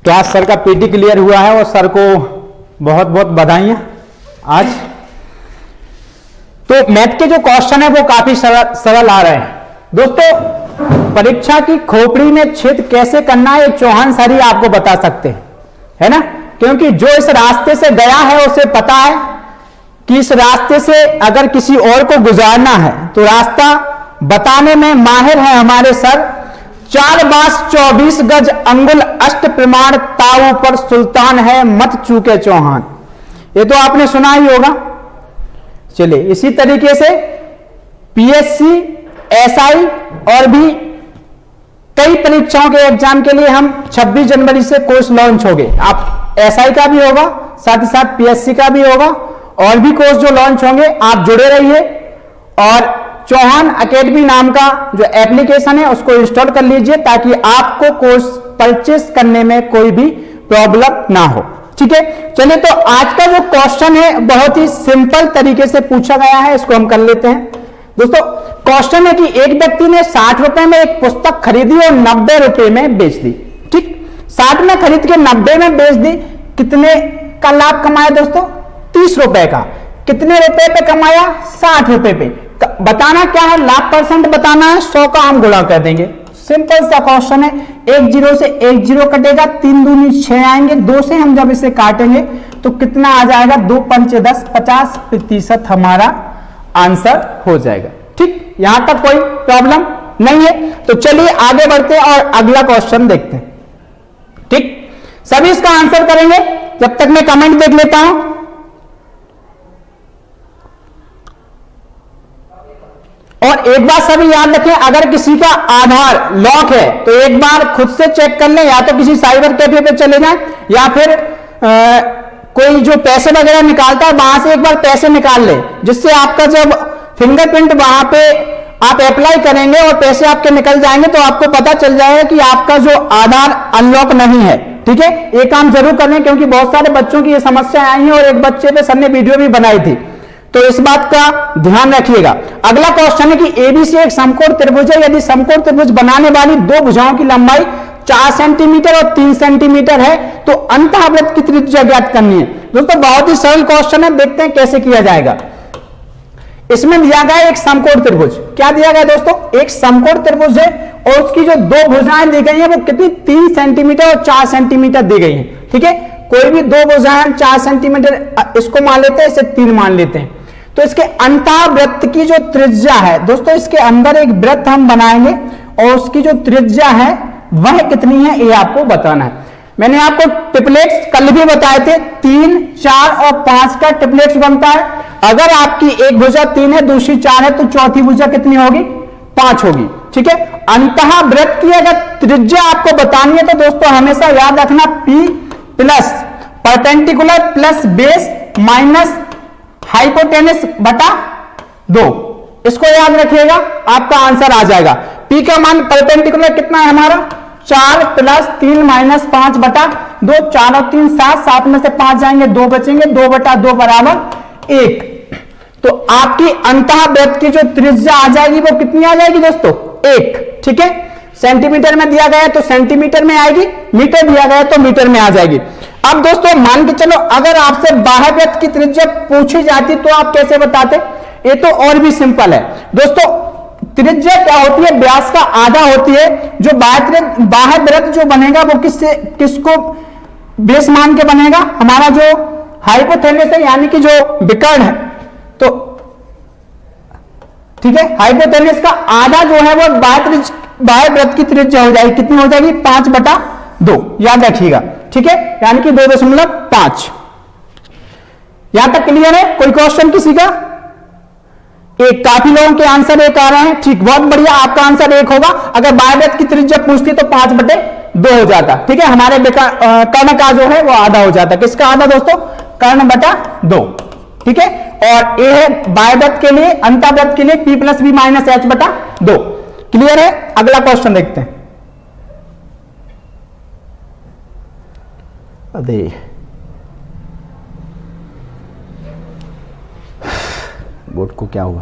तो आज सर का पीटी क्लियर हुआ है और सर को बहुत बहुत बधाइयां आज। तो मैथ के जो क्वेश्चन है वो काफी सरल आ रहे हैं दोस्तों। परीक्षा की खोपड़ी में छेद कैसे करना है चौहान सर ही आपको बता सकते हैं, है ना, क्योंकि जो इस रास्ते से गया है उसे पता है कि इस रास्ते से अगर किसी और को गुजारना है तो रास्ता बताने में माहिर है हमारे सर। 4 बांस 24 गज अंगुल अष्ट प्रमाण ताऊ पर सुल्तान है मत चूके चौहान, ये तो आपने सुना ही होगा। चलिए, इसी तरीके से पीएससी, एसआई और भी कई परीक्षाओं के एग्जाम के लिए हम 26 जनवरी से कोर्स लॉन्च होंगे। आप एसआई का भी होगा, साथ ही साथ पीएससी का भी होगा, और भी कोर्स जो लॉन्च होंगे, आप जुड़े रहिए। और चौहान एकेडमी नाम का जो एप्लीकेशन है उसको इंस्टॉल कर लीजिए ताकि आपको कोर्स परचेस करने में कोई भी प्रॉब्लम ना हो, ठीक है। चलिए, तो आज का जो क्वेश्चन है बहुत ही सिंपल तरीके से पूछा गया है, इसको हम कर लेते हैं दोस्तों। क्वेश्चन है कि एक व्यक्ति ने 60 रुपए में एक पुस्तक खरीदी और 90 रुपए में बेच दी, ठीक। 60 में खरीद के 90 में बेच दी, कितने का लाभ कमाया दोस्तों? 30 रुपए का। कितने रुपए पे कमाया? 60 रुपए पे। बताना क्या है? लाभ परसेंट बताना है, 100 का हम गुणा कर देंगे। सिंपल सा क्वेश्चन है। 1 0 से 1 0 कटेगा, 3 दूनी 6 आएंगे, 2 से हम जब इसे काटेंगे तो कितना आ जाएगा? 2 पंचे 10, 50% हमारा आंसर हो जाएगा, ठीक। यहां तक कोई प्रॉब्लम नहीं है। तो चलिए आगे बढ़ते हैं और अगला क्वेश्चन देखते हैं, ठीक। सभी इसका आंसर करेंगे, जब तक मैं कमेंट देख लेता हूं। और एक बात सभी याद रखें, अगर किसी का आधार लॉक है तो एक बार खुद से चेक कर लें, या तो किसी साइबर कैफे पे चले जाएं, या फिर कोई जो पैसे वगैरह निकालता है वहां से एक बार पैसे निकाल ले, जिससे आपका जब फिंगरप्रिंट वहां पे आप अप्लाई करेंगे और पैसे आपके निकल जाएंगे तो आपको पता चल जाएगा कि आपका जो आधार अनलॉक नहीं है, ठीक है। ये काम जरूर करें क्योंकि बहुत सारे बच्चों की ये समस्या आई है और एक बच्चे पे सर ने वीडियो भी बनाई थी, तो इस बात का ध्यान रखिएगा। अगला क्वेश्चन है कि एबीसी एक समकोण त्रिभुज है, यदि समकोण त्रिभुज बनाने वाली दो भुजाओं की लंबाई 4 सेंटीमीटर और 3 सेंटीमीटर है तो अंतःवृत्त की त्रिज्या ज्ञात करनी है। दोस्तों बहुत ही सरल क्वेश्चन है, देखते हैं कैसे किया जाएगा। इसमें दिया गया एक समकोण त्रिभुज, क्या दिया गया दोस्तों? एक समकोण त्रिभुज है और उसकी जो दो भुजाएं दी गई है वो कितनी? 3 सेंटीमीटर और 4 सेंटीमीटर दी गई है, ठीक है। कोई भी दो भुजाएं 4 सेंटीमीटर इसको मान लेते हैं, इसे 3 मान लेते हैं। तो इसके अंतःवृत्त की जो त्रिज्या है दोस्तों, इसके अंदर एक वृत्त हम बनाएंगे और उसकी जो त्रिज्या है वह कितनी है ये आपको बताना है। मैंने आपको ट्रिपलेट्स कल भी बताए थे, 3, 4 और 5 का ट्रिपलेट्स बनता है। अगर आपकी एक भुजा 3 है, दूसरी 4 है, तो चौथी भुजा कितनी होगी? 5 होगी, ठीक है। अंतःवृत्त की अगर त्रिज्या आपको बतानी है तो दोस्तों हमेशा याद रखना P plus perpendicular plus base minus hypotenuse बटा 2, इसको याद रखिएगा, आपका आंसर आ जाएगा। P का मान परपेंडिकुलर कितना है हमारा? 4 प्लस 3 माइनस 5 बटा 2, 4 और 3 7, 7 में से 5 जाएंगे, 2 बचेंगे, 2 बटा 2 बराबर 1। तो आपकी अंतःवृत्त की जो त्रिज्या आ जाएगी वो कितनी आ जाएगी दोस्तों? 1, ठीक है। सेंटीमीटर में दिया गया है तो सेंटीमीटर में आएगी, मीटर दिया गया है तो मीटर में आ जाएगी। अब दोस्तों मान के चलो अगर आपसे बाह्यवृत्त की त्रिज्या पूछी जाती तो आप कैसे बताते? ये तो और भी सिंपल है दोस्तों। त्रिज्या क्या होती है? व्यास का आधा होती है। जो बाह्यवृत्त जो बनेगा वो किसको बेस मान के बनेगा? हमारा जो हाइपोथेलेस है यानी कि जो विकर्ण है, तो ठीक है, हाइपोथेलेस का आधा जो है वो बाह्यवृत्त की त्रिज्या हो जाएगी। कितनी हो जाएगी? 5 बटा 2, याद रखिएगा, ठीक है, यानी कि 2.5। यहां तक क्लियर है? कोई क्वेश्चन किसी का? एक, काफी लोगों के आंसर एक आ रहे हैं, ठीक, बहुत बढ़िया, आपका आंसर एक होगा। अगर बायवृत्त की त्रिज्या पूछती तो 5/2 हो जाता, ठीक है, हमारे कर्ण का जो है वो आधा हो जाता। किसका आधा दोस्तों? कर्ण बटा 2, ठीक है। और ये है बायवृत्त के लिए, अंतःवृत्त के लिए P + B - H/2। क्लियर है? अगला क्वेश्चन देखते हैं। अरे बोर्ड को क्या हुआ?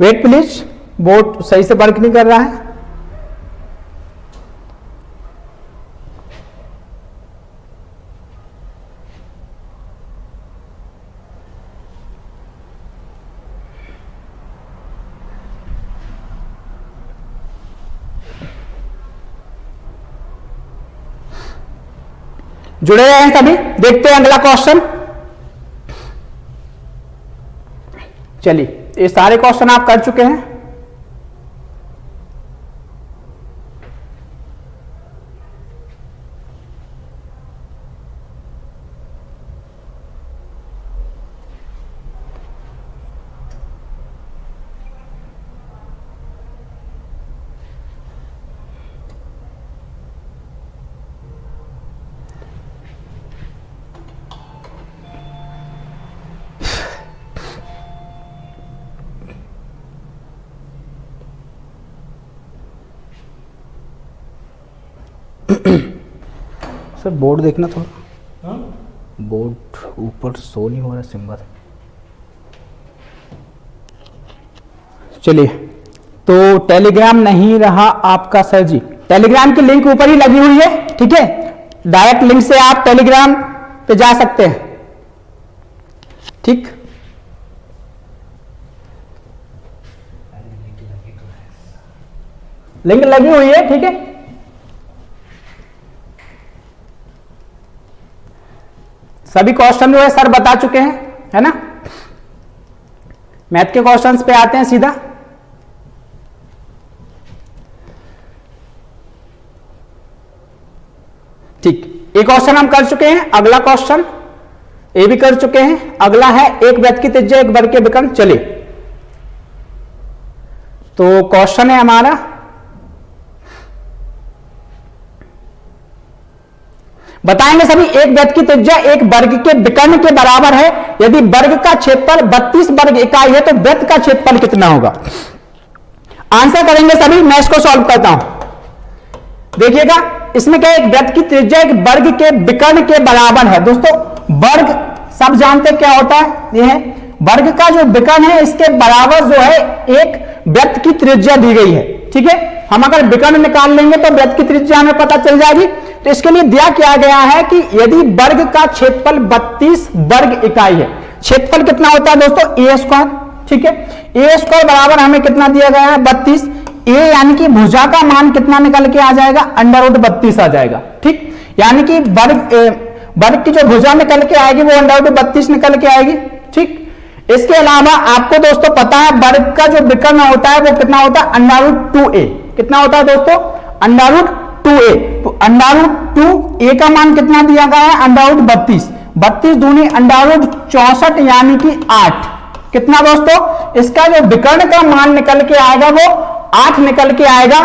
वेट प्लीज, बोर्ड सही से वर्क नहीं कर रहा है। जुड़े रहे हैं सभी, देखते हैं अगला क्वेश्चन। चलिए, ये सारे क्वेश्चन आप कर चुके हैं। सर बोर्ड देखना थोड़ा। बोर्ड ऊपर शो नहीं हो रहा सिंबल। चलिए, तो टेलीग्राम नहीं रहा आपका सर जी। टेलीग्राम की लिंक ऊपर ही लगी हुई है, ठीक है, डायरेक्ट लिंक से आप टेलीग्राम पे जा सकते हैं, ठीक। लिंक लगी हुई है, ठीक है। सभी क्वेश्चन जो है सर बता चुके हैं, है ना। मैथ के क्वेश्चंस पे आते हैं सीधा। ठीक, एक क्वेश्चन हम कर चुके हैं। अगला क्वेश्चन ये भी कर चुके हैं। अगला है एक वृत्त की त्रिज्या एक वर्ग के विकर्ण। चलिए, तो क्वेश्चन है हमारा, बताएंगे सभी एक वृत्त की त्रिज्या एक वर्ग के विकर्ण के बराबर है यदि वर्ग का क्षेत्रफल 32 वर्ग इकाई है तो वृत्त का क्षेत्रफल कितना होगा। आंसर करेंगे सभी। मैं इसको सॉल्व करता हूं। देखिएगा, इसमें क्या, एक वृत्त की त्रिज्या एक वर्ग के विकर्ण के बराबर है। दोस्तों, वर्ग सब जानते हैं क्या होता है, यह है वर्ग का जो विकर्ण है इसके बराबर जो है एक वृत्त की त्रिज्या दी गई है, ठीक है। हम अगर विकर्ण निकाल लेंगे तो वृत्त की त्रिज्या हमें पता चल जाएगी। तो इसके लिए दिया क्या गया है कि यदि वर्ग का क्षेत्रफल 32 वर्ग इकाई है, क्षेत्रफल कितना होता है दोस्तों, a², ठीक है। a² बराबर हमें कितना दिया गया है, 32। a यानी कि भुजा का मान कितना निकल के आ जाएगा, √32 आ जाएगा, ठीक। यानी कि वर्ग की जो भुजा निकल के आएगी वो √32 निकल के आएगी, ठीक। इसके अलावा आपको दोस्तों पता है वर्ग का जो विकर्ण होता है वो कितना होता है, √2a। कितना होता है दोस्तों, √2a। तो √2a का मान कितना दिया गया है, √32। 32 दूनी √64 यानी कि 8। कितना दोस्तों, इसका जो विकर्ण का मान निकल के आएगा वो 8 निकल के आएगा।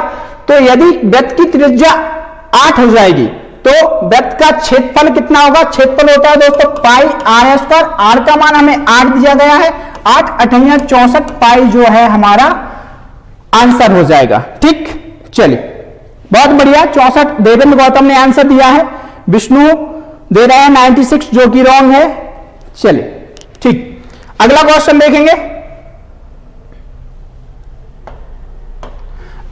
तो यदि वृत्त की त्रिज्या 8 हो जाएगी तो वृत्त का क्षेत्रफल कितना होगा, क्षेत्रफल होता है दोस्तों πr²। r का मान हमें 8 दिया गया है, 8 × 8 = 64 पाई जो है हमारा आंसर हो जाएगा, ठीक। चलिए, बहुत बढ़िया। 64 देवेंद्र गौतम ने आंसर दिया है, विष्णु दे रहे हैं 96 जो कि रॉन्ग है। चलिए, ठीक, अगला क्वेश्चन देखेंगे।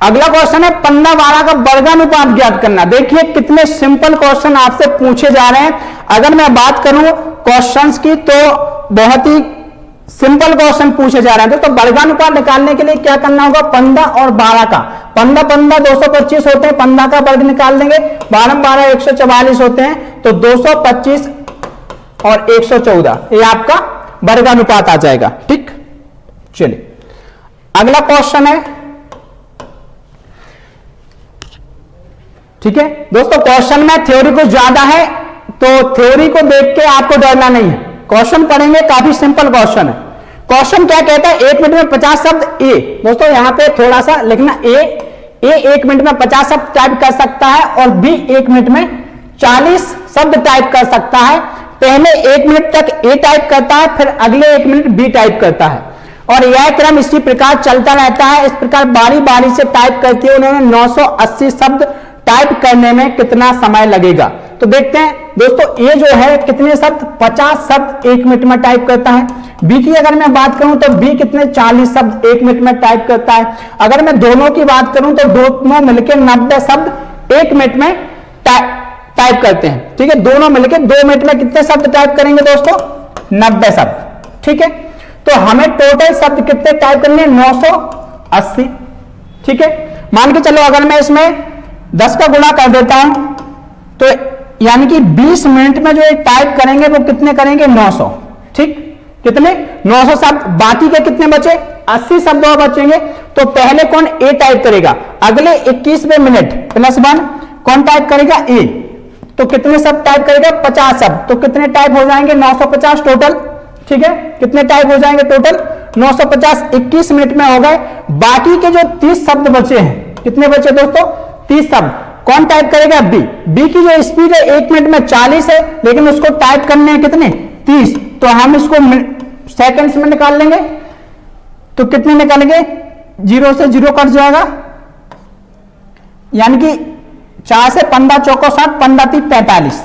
अगला क्वेश्चन है 15-12 का वर्गानुपात ज्ञात करना। देखिए कितने सिंपल क्वेश्चन आपसे पूछे जा रहे हैं। अगर मैं बात करूं क्वेश्चंस की तो बहुत ही सिंपल क्वेश्चन पूछे जा रहे हैं। तो वर्गानुपात निकालने के लिए क्या करना होगा, 15 और 12 का, 15 225 होते हैं, 15 का वर्ग निकाल देंगे, 12 144 होते हैं, तो 225 और 114 ये आपका वर्गानुपात आ जाएगा, ठीक। चलिए, अगला क्वेश्चन है ठीक है दोस्तों, क्वेश्चन में थ्योरी कुछ ज्यादा है, तो थ्योरी को देख के आपको डरना नहीं है। क्वेश्चन पढ़ेंगे, काफी सिंपल क्वेश्चन है। क्वेश्चन क्या कहता है, 1 मिनट में 50 शब्द ए। दोस्तों यहां पे थोड़ा सा लिखना, ए 1 मिनट में 50 शब्द टाइप कर सकता है और बी 1 मिनट में 40 शब्द टाइप कर सकता है। पहले 1 मिनट तक ए टाइप करता है, फिर अगले 1 मिनट बी टाइप करता है, और यह क्रम इसी प्रकार चलता रहता है। इस प्रकार बारी बारी से टाइप करके उन्होंने 980 शब्द टाइप करने में कितना समय लगेगा। तो देखते हैं दोस्तों, ये जो है कितने शब्द, 50 शब्द 1 मिनट में टाइप करता है। बी की अगर मैं बात करूं तो बी कितने, 40 शब्द 1 मिनट में टाइप करता है। अगर मैं दोनों की बात करूं तो दोनों मिलकर 90 शब्द 1 मिनट में टाइप करते हैं। ठीक है, दोनों मिलकर 2 मिनट में कितने शब्द टाइप करेंगे दोस्तों, 90 शब्द। ठीक है, तो हमें टोटल शब्द कितने टाइप करने, 980। ठीक है, मान के चलो अगर मैं इसमें 10 का गुणा कर देता हूं तो यानी कि 20 मिनट में जो ये टाइप करेंगे वो कितने करेंगे, 900। ठीक, कितने, 900 शब्द। बाकी के कितने बचे, 80 शब्द और बचेंगे। तो पहले कौन ए टाइप करेगा, अगले 21वें मिनट +1 कौन टाइप करेगा, ए। तो कितने शब्द टाइप करेगा, 50 शब्द। तो कितने टाइप हो जाएंगे, 950 टोटल। ठीक है, कितने टाइप हो जाएंगे टोटल, 950 21 मिनट में हो गए। बाकी के जो 30 शब्द बचे हैं, कितने बचे दोस्तों, 30 शब्द कौन टाइप करेगा, बी। बी की जो स्पीड है 1 मिनट में 40 है, लेकिन उसको टाइप करने हैं कितने, 30। तो हम इसको सेकंड्स में निकाल लेंगे। तो कितने निकालेंगे, 0 से 0 कट जाएगा, यानी कि 4 से 15 चौको 60, 15 3 45।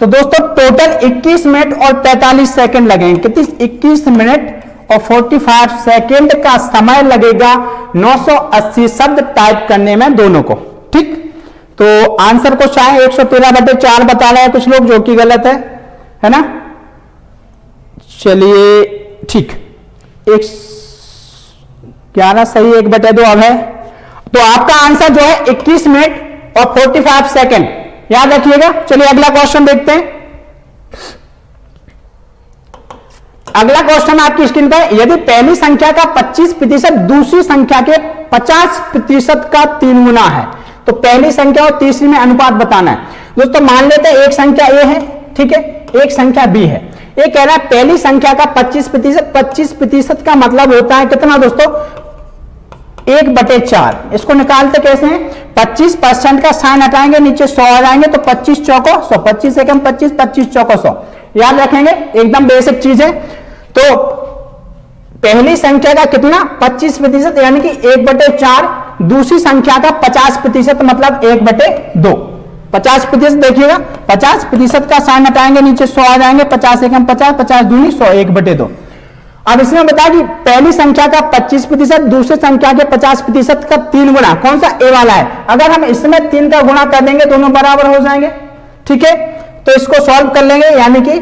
तो दोस्तों टोटल 21 मिनट और 45 सेकंड लगेंगे। कितनी, 21 मिनट और 45 सेकंड का समय लगेगा 980 शब्द टाइप करने में दोनों को। ठीक, तो आंसर को चाहे 113/4 बता रहे हैं कुछ लोग, जो कि गलत है ना। चलिए ठीक, 11 सही, 1/2 अब है। तो आपका आंसर जो है 21 मिनट और 45 सेकंड, याद रखिएगा। चलिए अगला क्वेश्चन देखते हैं। अगला क्वेश्चन आपकी स्क्रीन पर, यदि पहली संख्या का 25% दूसरी संख्या के 50% का 3 गुना है, तो पहली संख्या और तीसरी में अनुपात बताना है। दोस्तों मान लेते हैं एक संख्या ए है, ठीक है, एक संख्या बी है। ये कह रहा है पहली संख्या का 25%, 25% का मतलब होता है कितना दोस्तों, 1/4। इसको निकालते कैसे हैं, 25% का साइन हटाएंगे, नीचे 100 आ जाएंगे, तो 25 चौको 100, 25 एकम 25, 25 चौको 100। याद रखेंगे, एकदम बेसिक चीज है। तो पहली संख्या का कितना, 25%, यानी कि 1/4। दूसरी संख्या का 50% मतलब 1/2। 50% देखिएगा, 50% का साइन हटाएंगे, नीचे 100 आ जाएंगे, 50 एकम 50, 50 दूनी 100, 1/2। अब इसमें बताया कि पहली संख्या का 25%, दूसरी संख्या के 50% का 3 गुना, कौन सा, ए वाला है। अगर हम इसमें 3 का गुणा कर देंगे, दोनों बराबर हो जाएंगे। ठीक है, तो इसको सॉल्व कर लेंगे, यानी कि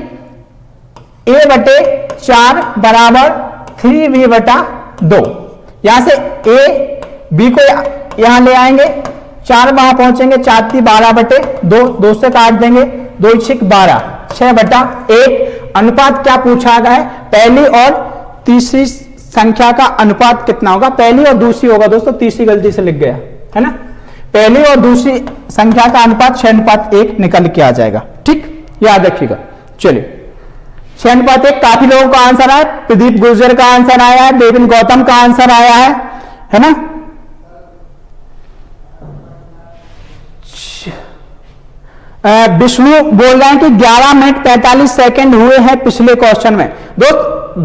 a/4 बराबर 3b/2। यहां से a b को यहां ले आएंगे, 4 वहां पहुंचेंगे, 4 3 12/2, 2 से काट देंगे, 2 6 12, 6/1। अनुपात क्या पूछा गया है, पहली और तीसरी संख्या का अनुपात कितना होगा। पहली और दूसरी होगा दोस्तों, तीसरी गलती से लिख गया है ना। पहली और दूसरी संख्या का अनुपात 6:1 निकल के आ जाएगा। ठीक, याद रखिएगा। चलिए 6:1 काफी लोगों का आंसर आया, प्रदीप गुर्जर का आंसर आया है, देविन गौतम का आंसर आया है ना। विष्णु बोल रहे हैं कि 11 मिनट 45 सेकंड हुए हैं पिछले क्वेश्चन में। दोस्त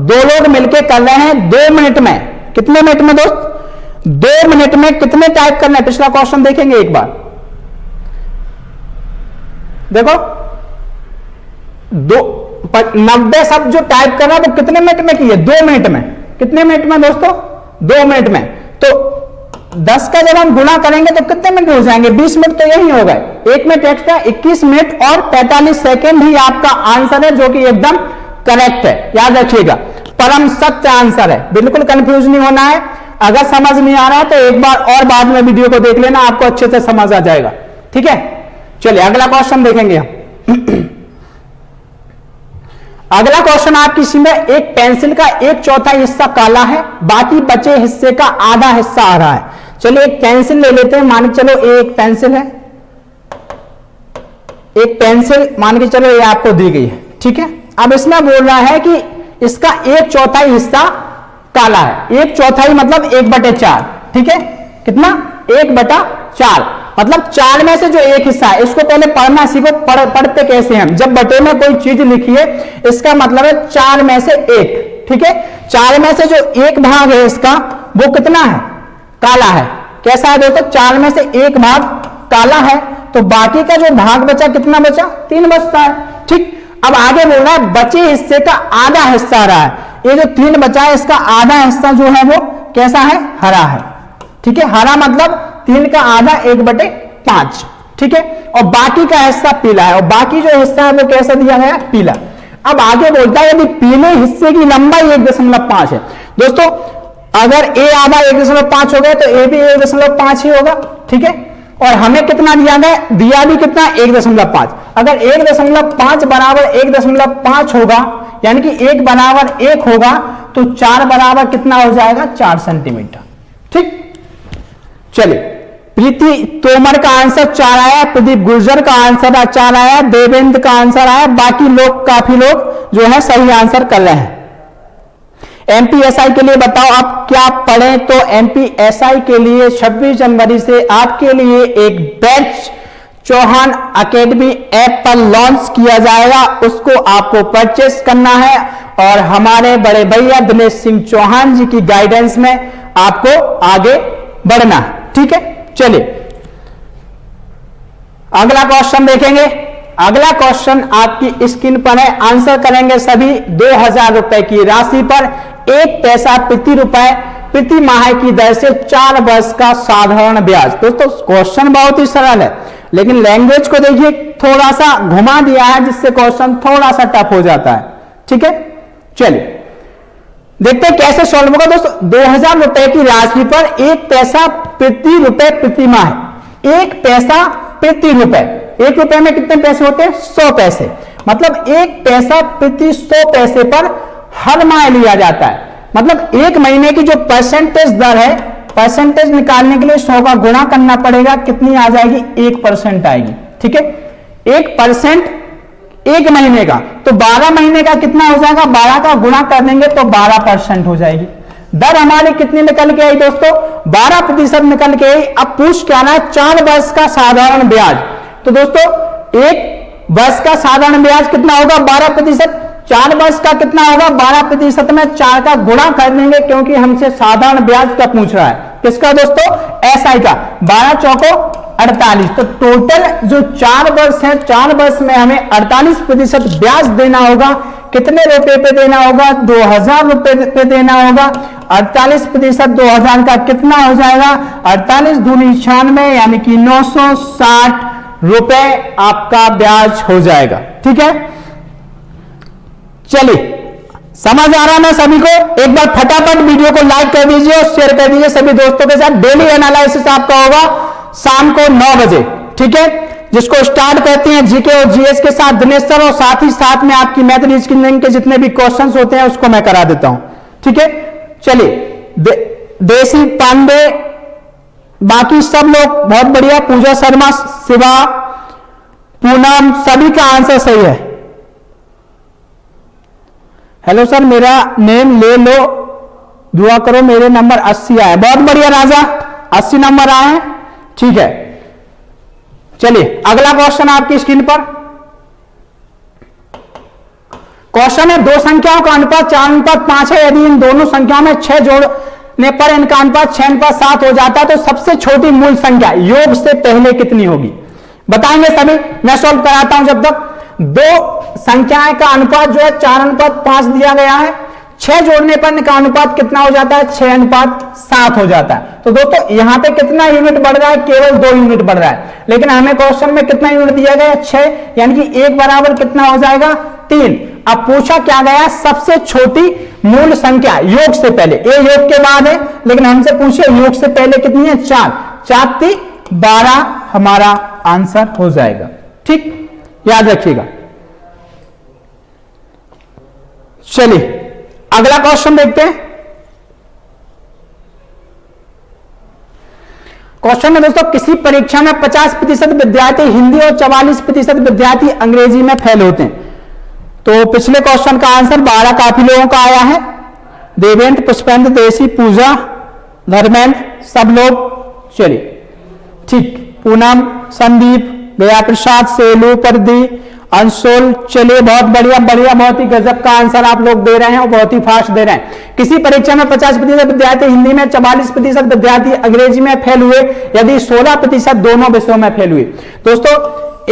2 लोग मिलकर कर रहे हैं 2 मिनट में, कितने मिनट में दोस्त, 2 मिनट में कितने टाइप करना है। पिछला क्वेश्चन देखेंगे एक बार, देखो 90 शब्द जो टाइप कर रहा है वो कितने मिनट में किए, 2 मिनट में। कितने मिनट में दोस्तों, 2 मिनट में। तो 10 का जब हम गुणा करेंगे तो कितने मिनट हो जाएंगे, 20 मिनट तो यही हो गए। 1 मिनट एक्स्ट्रा, 21 मिनट और 45 सेकेंड ही आपका आंसर है, जो कि एकदम करेक्ट है। याद रखिएगा, परम सत्य आंसर है, बिल्कुल कंफ्यूज नहीं होना है। अगर समझ नहीं आ रहा है तो एक बार और बाद में वीडियो को देख लेना, आपको अच्छे से समझ आ जाएगा। ठीक है, चलिए अगला क्वेश्चन देखेंगे हम। अगला क्वेश्चन आपकी इसी में, एक पेंसिल का 1/4 हिस्सा काला है, बाकी बचे हिस्से का आधा हिस्सा आ रहा है। चलिए एक पेंसिल ले लेते हैं, मान के चलो एक पेंसिल है, एक पेंसिल मान के चलो ये आपको दी गई है, ठीक है। अब इसमें बोल रहा है कि इसका 1/4 हिस्सा काला है। 1/4 मतलब 1/4, ठीक है। कितना? 1/4 मतलब 4 में से जो एक हिस्सा है, इसको पहले पढ़ना सीखो। पढ़ते कैसे हम, जब बटे में कोई चीज लिखी है इसका मतलब है 4 में से 1, ठीक है। 4 में से जो एक भाग है इसका वो कितना है? काला है। कैसा है दोस्तों? 4 में से एक भाग काला है, तो बाकी का जो भाग बचा कितना बचा? 3 बचता है, ठीक। अब आगे बोल रहा है बचे हिस्से का आधा हिस्सा रहा है। ये जो 3 बचा है इसका आधा हिस्सा जो है वो कैसा है? हरा है, ठीक है। हरा मतलब 3 का आधा 1/5, ठीक है। और बाकी का हिस्सा पीला है, और बाकी जो हिस्सा है वो कैसा दिया गया? पीला। अब आगे बोलता है यदि पीले हिस्से की लंबाई 1.5 है। दोस्तों अगर ए आधा 1.5 हो गया तो ए भी 1.5 ही होगा, ठीक है। और हमें कितना दिया गया? दिया भी कितना? 1.5। अगर 1.5 बराबर 1.5 होगा, यानी कि 1 बराबर 1 होगा, तो 4 बराबर कितना हो जाएगा? 4 सेंटीमीटर, ठीक। चलिए, प्रीति तोमर का आंसर 4 आया, प्रदीप गुर्जर का आंसर 4 आया, देवेंद्र का आंसर आया, बाकी लोग काफी लोग जो है सही आंसर कर रहे हैं। एमपीएसआई के लिए बताओ आप क्या पढ़ें? तो एमपीएसआई के लिए 26 जनवरी से आपके लिए एक बैच चौहान एकेडमी ऐप पर लॉन्च किया जाएगा, उसको आपको परचेस करना है और हमारे बड़े भैया दिनेश सिंह चौहान जी की गाइडेंस में आपको आगे बढ़ना है, ठीक है। चलिए अगला क्वेश्चन देखेंगे। अगला क्वेश्चन आपकी स्क्रीन पर है, आंसर करेंगे सभी 2000 रुपए की राशि पर 1 पैसा प्रति रुपए प्रति माह की दर से 4 वर्ष का साधारण ब्याज। दोस्तों क्वेश्चन बहुत ही सरल है, लेकिन लैंग्वेज को देखिए थोड़ा सा घुमा दिया है जिससे क्वेश्चन थोड़ा सा टफ हो जाता है, ठीक है। चलिए देखते हैं कैसे सॉल्व होगा। दोस्तों 2000 रुपए की राशि पर 1 पैसा प्रति रुपए प्रति माह, 1 पैसा प्रति रुपए, 1 रुपए में कितने पैसे होते हैं? 100 पैसे, मतलब 1 पैसा प्रति 100 पैसे पर हर माह लिया जाता है। मतलब 1 महीने की जो परसेंटेज दर है, परसेंटेज निकालने के लिए 100 का गुणा करना पड़ेगा, कितनी आ जाएगी? 1% आएगी, ठीक है। 1% 1 महीने का, तो 12 महीने का कितना हो जाएगा? 12 का गुणा कर देंगे तो 12% हो जाएगी। दर हमारी कितनी निकल के आई दोस्तों? 12% निकल के आई। अब पूछ क्या रहा है? 4 वर्ष का साधारण ब्याज। तो दोस्तों 1 वर्ष का साधारण ब्याज कितना होगा? 12%। 4 वर्ष का कितना होगा? 12% में 4 का गुणा कर देंगे, क्योंकि हमसे साधारण ब्याज का पूछ रहा है। किसका दोस्तों? एसआई का। 12 चौको 48, तो टोटल जो 4 वर्ष है, 4 वर्ष में हमें 48% ब्याज देना होगा। कितने रुपए पे देना होगा? 2000 रुपए पे देना होगा। 48% 2000 का कितना हो जाएगा? 48 दूनी 96, यानी कि 960 रुपए आपका ब्याज हो जाएगा, ठीक है। चलिए समझ आ रहा है ना सभी को? एक बार फटाफट वीडियो को लाइक कर दीजिए और शेयर कर दीजिए सभी दोस्तों के साथ। डेली एनालिसिस आपका होगा शाम को 9 बजे, ठीक है, जिसको स्टार्ट करते हैं जीके और जीएस के साथ दिनेश सर, और साथ ही साथ में आपकी मैथ रीजनिंग के जितने भी क्वेश्चंस होते हैं उसको मैं करा देता हूं, ठीक है। चलिए देसी पांडे, बाकी सब लोग बहुत बढ़िया, पूजा शर्मा, शिवा, पूनम, सभी का आंसर सही है। हेलो सर मेरा नेम ले लो, दुआ करो मेरे नंबर 80 आए। बहुत बढ़िया राजा, 80 नंबर आए हैं, ठीक है। चलिए अगला क्वेश्चन आपकी स्क्रीन पर। क्वेश्चन है 2 संख्याओं का अनुपात 4:5 है। यदि इन दोनों संख्याओं में 6 जोड़ने पर इनका अनुपात 6:7 हो जाता है, तो सबसे छोटी मूल संख्या योग से पहले कितनी होगी? बताएंगे सभी, मैं सॉल्व कराता हूं। जब तक 2 संख्याएं का अनुपात जो है 4:5 दिया गया है, 6 जोड़ने पर इनका अनुपात कितना हो जाता है? 6:7 हो जाता है। तो दोस्तों यहां पे कितना यूनिट बढ़ रहा है? केवल 2 यूनिट बढ़ रहा है, लेकिन हमें क्वेश्चन में कितना यूनिट दिया गया? 6, यानी कि 1 बराबर कितना हो जाएगा? 3। अब पूछा क्या गया? सबसे छोटी मूल संख्या योग से पहले, ये योग के बाद है, लेकिन हमसे पूछे योग से पहले कितनी है? 4, 4 12 हमारा आंसर हो जाएगा, ठीक, याद रखिएगा। चलिए अगला क्वेश्चन देखते हैं। क्वेश्चन है दोस्तों, किसी परीक्षा में 50% विद्यार्थी हिंदी और 44% विद्यार्थी अंग्रेजी में फेल होते हैं। तो पिछले क्वेश्चन का आंसर 12 काफी लोगों का आया है। देवेंद्र, पुष्पेंद्र, देसी, पूजा, धर्मेंद्र, सब लोग। चलिए ठीक, पूनम, संदीप, गया प्रसाद, सेलू, परदी, अंशुल। चलिए बहुत बढ़िया बढ़िया, बहुत ही गजब का आंसर आप लोग दे रहे हैं और बहुत ही फास्ट दे रहे हैं। किसी परीक्षा में 50% विद्यार्थी हिंदी में, 44% विद्यार्थी अंग्रेजी में फेल हुए, यदि 16% दोनों विषयों में फेल हुए। दोस्तों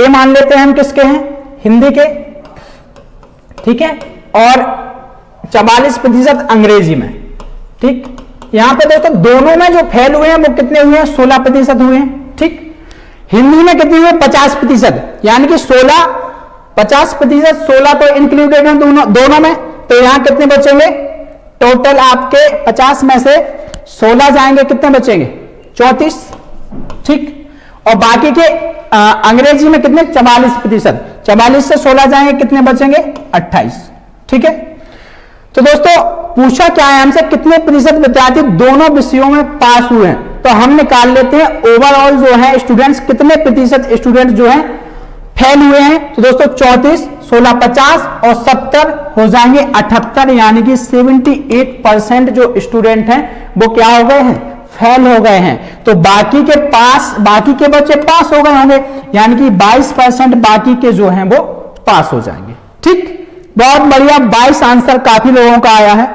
ये मान लेते हैं हम किसके हैं, हिंदी के, ठीक है, और 44% अंग्रेजी में। ठीक, यहां पे दोस्तों दोनों में जो फेल हुए हैं वो कितने हुए हैं, 16% हुए हैं। ठीक, हिंदी में कितने हुए, 50%, यानी कि 50%, 16 तो इंक्लूडेड है दोनों में, तो यहां कितने बचेंगे, टोटल आपके 50 में से 16 जाएंगे, कितने बचेंगे, 34। ठीक, और बाकी के अंग्रेजी में कितने, 44%, 44 से 16 जाएंगे, कितने बचेंगे, 28। ठीक है, तो दोस्तों पूछा क्या है हमसे, कितने प्रतिशत विद्यार्थी दोनों विषयों में पास हुए हैं। तो हम निकाल लेते हैं ओवरऑल जो है स्टूडेंट्स, कितने प्रतिशत स्टूडेंट जो है फेल हुए हैं। तो दोस्तों 34, 16 50 और 70 हो जाएंगे 78, यानी कि 78% जो स्टूडेंट हैं वो क्या हो गए हैं, फेल हो गए हैं। तो बाकी के बच्चे पास हो गए होंगे, यानी कि 22% बाकी के जो हैं वो पास हो जाएंगे। ठीक, बहुत बढ़िया, 22 आंसर काफी लोगों का आया है।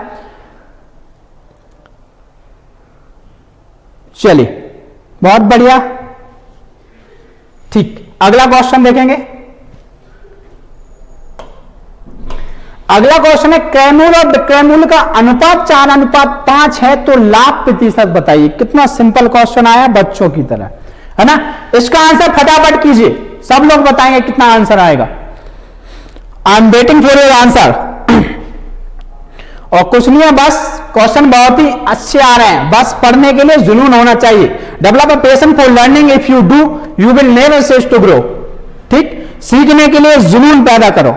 चलिए बहुत बढ़िया। ठीक, अगला क्वेश्चन देखेंगे। अगला क्वेश्चन है, क्रयमूल्य और विक्रयमूल्य का अनुपात 4:5 है, तो लाभ प्रतिशत बताइए। कितना सिंपल क्वेश्चन आया बच्चों की तरह, है ना। इसका आंसर फटाफट कीजिए, सब लोग बताएंगे कितना आंसर आएगा। I am waiting for your answer. और कुछ नहीं है, बस क्वेश्चन बहुत ही अच्छे आ रहे हैं, बस पढ़ने के लिए जुनून होना चाहिए। Develop a passion for learning, if you do you will never cease to grow. ठीक, सीखने के लिए जुनून पैदा करो।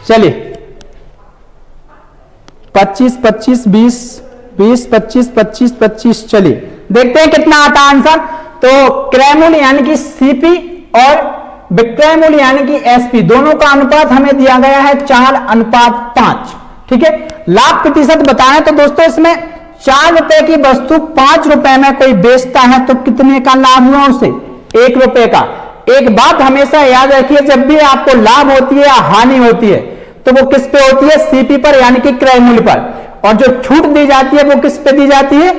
चलिए 25 25 20 20 25 25 25। चलिए देखते हैं कितना आता आंसर। तो क्रयमूल्य यानी कि सीपी और विक्रय मूल्य यानी कि एसपी, दोनों का अनुपात हमें दिया गया है 4:5। ठीक है, लाभ प्रतिशत बताएं तो दोस्तों इसमें 4 रुपए की वस्तु 5 रुपए में कोई बेचता है तो कितने का लाभ हुआ उसे, 1 रुपए का। एक बात हमेशा याद रखिए, जब भी आपको लाभ होती है या हानि होती है तो वो किस पे होती है, सीपी पर यानी कि क्रय मूल्य पर। और जो छूट दी जाती है वो किस पे दी जाती है,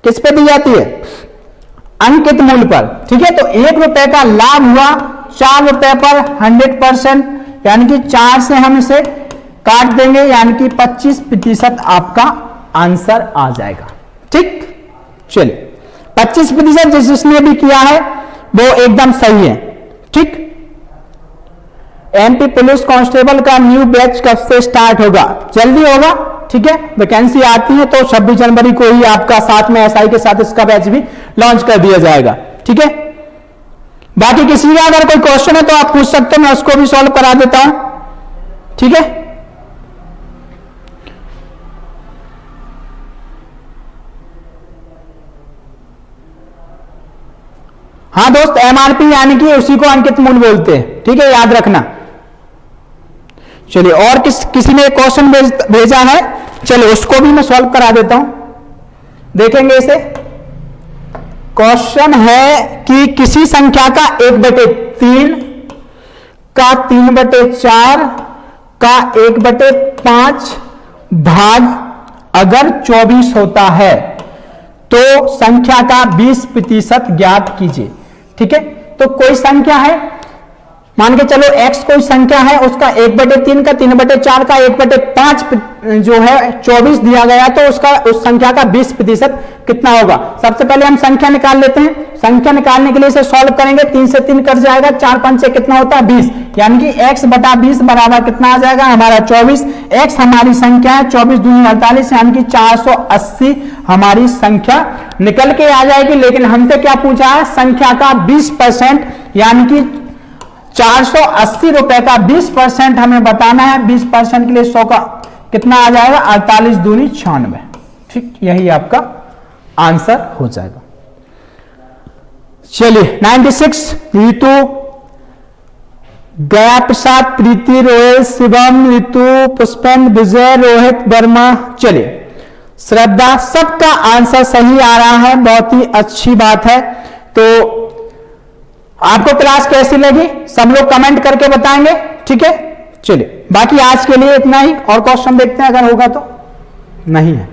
किस पे दी जाती है, अंकित मूल्य पर। ठीक है, तो 1 रुपए का लाभ हुआ 4 रुपए पर 100%, यानी कि 4 से हम इसे काट देंगे, यानी कि 25% आपका आंसर आ जाएगा। ठीक, चलिए 25% जिसने भी किया है वो एकदम सही है। ठीक, एमपी पुलिस कांस्टेबल का न्यू बैच कब से स्टार्ट होगा, जल्दी होगा। ठीक है, वैकेंसी आती है तो 26 जनवरी को ही आपका साथ में एसआई के साथ इसका बैच भी लॉन्च कर दिया जाएगा। ठीक है, बाकी किसी का अगर कोई क्वेश्चन है तो आप पूछ सकते हैं, मैं उसको भी सॉल्व करा देता हूं। ठीक है, हाँ दोस्त, एमआरपी यानी कि उसी को अंकित मूल्य बोलते हैं। ठीक है, याद रखना। चलिए, और किसी ने क्वेश्चन भेजा है, चलिए उसको भी मैं सॉल्व करा देता हूं, देखेंगे इसे। क्वेश्चन है कि किसी संख्या का 1/3 का 3/4 का 1/5 भाग अगर 24 होता है तो संख्या का 20% ज्ञात कीजिए। ठीक है, तो कोई संख्या है, मान के चलो x कोई संख्या है, उसका 1/3 का 3/4 का 1/5 जो है 24 दिया गया, तो उसका उस संख्या का 20% कितना होगा। सबसे पहले हम संख्या निकाल लेते हैं। संख्या निकालने के लिए इसे सॉल्व करेंगे, 3 से 3 कट जाएगा, 4 5 से कितना होता है 20, यानी कि x/20 बराबर कितना आ जाएगा हमारा 24। x हमारी संख्या है, 24 दूनी 48, यानी कि 480 हमारी संख्या निकल के आ जाएगी। लेकिन हमसे क्या पूछा है, संख्या का 20%, यानी कि 480 रुपए का 20% हमें बताना है। 20% के लिए 100 का कितना आ जाएगा, 48 दूनी 96। ठीक, यही आपका आंसर हो जाएगा। चलिए 96, ऋतु, गया प्रसाद, प्रीति, रोहित, शिवम, ऋतु, पुष्पन, विजय, रोहित, वर्मा। चलिए श्रद्धा, सबका आंसर सही आ रहा है, बहुत ही अच्छी बात है। तो आपको क्लास कैसी लगी सब लोग कमेंट करके बताएंगे, ठीक है। चलिए बाकी आज के लिए इतना ही, और क्वेश्चन देखते हैं अगर होगा तो। नहीं है,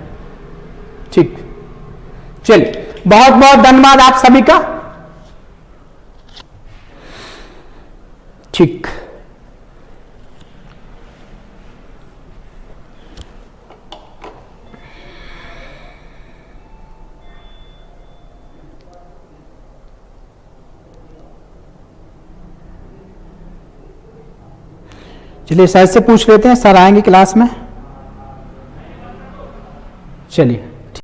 ठीक। चलिए बहुत बहुत धन्यवाद आप सभी का, ठीक। चलिए सर से पूछ लेते हैं, सर आएंगे क्लास में। चलिए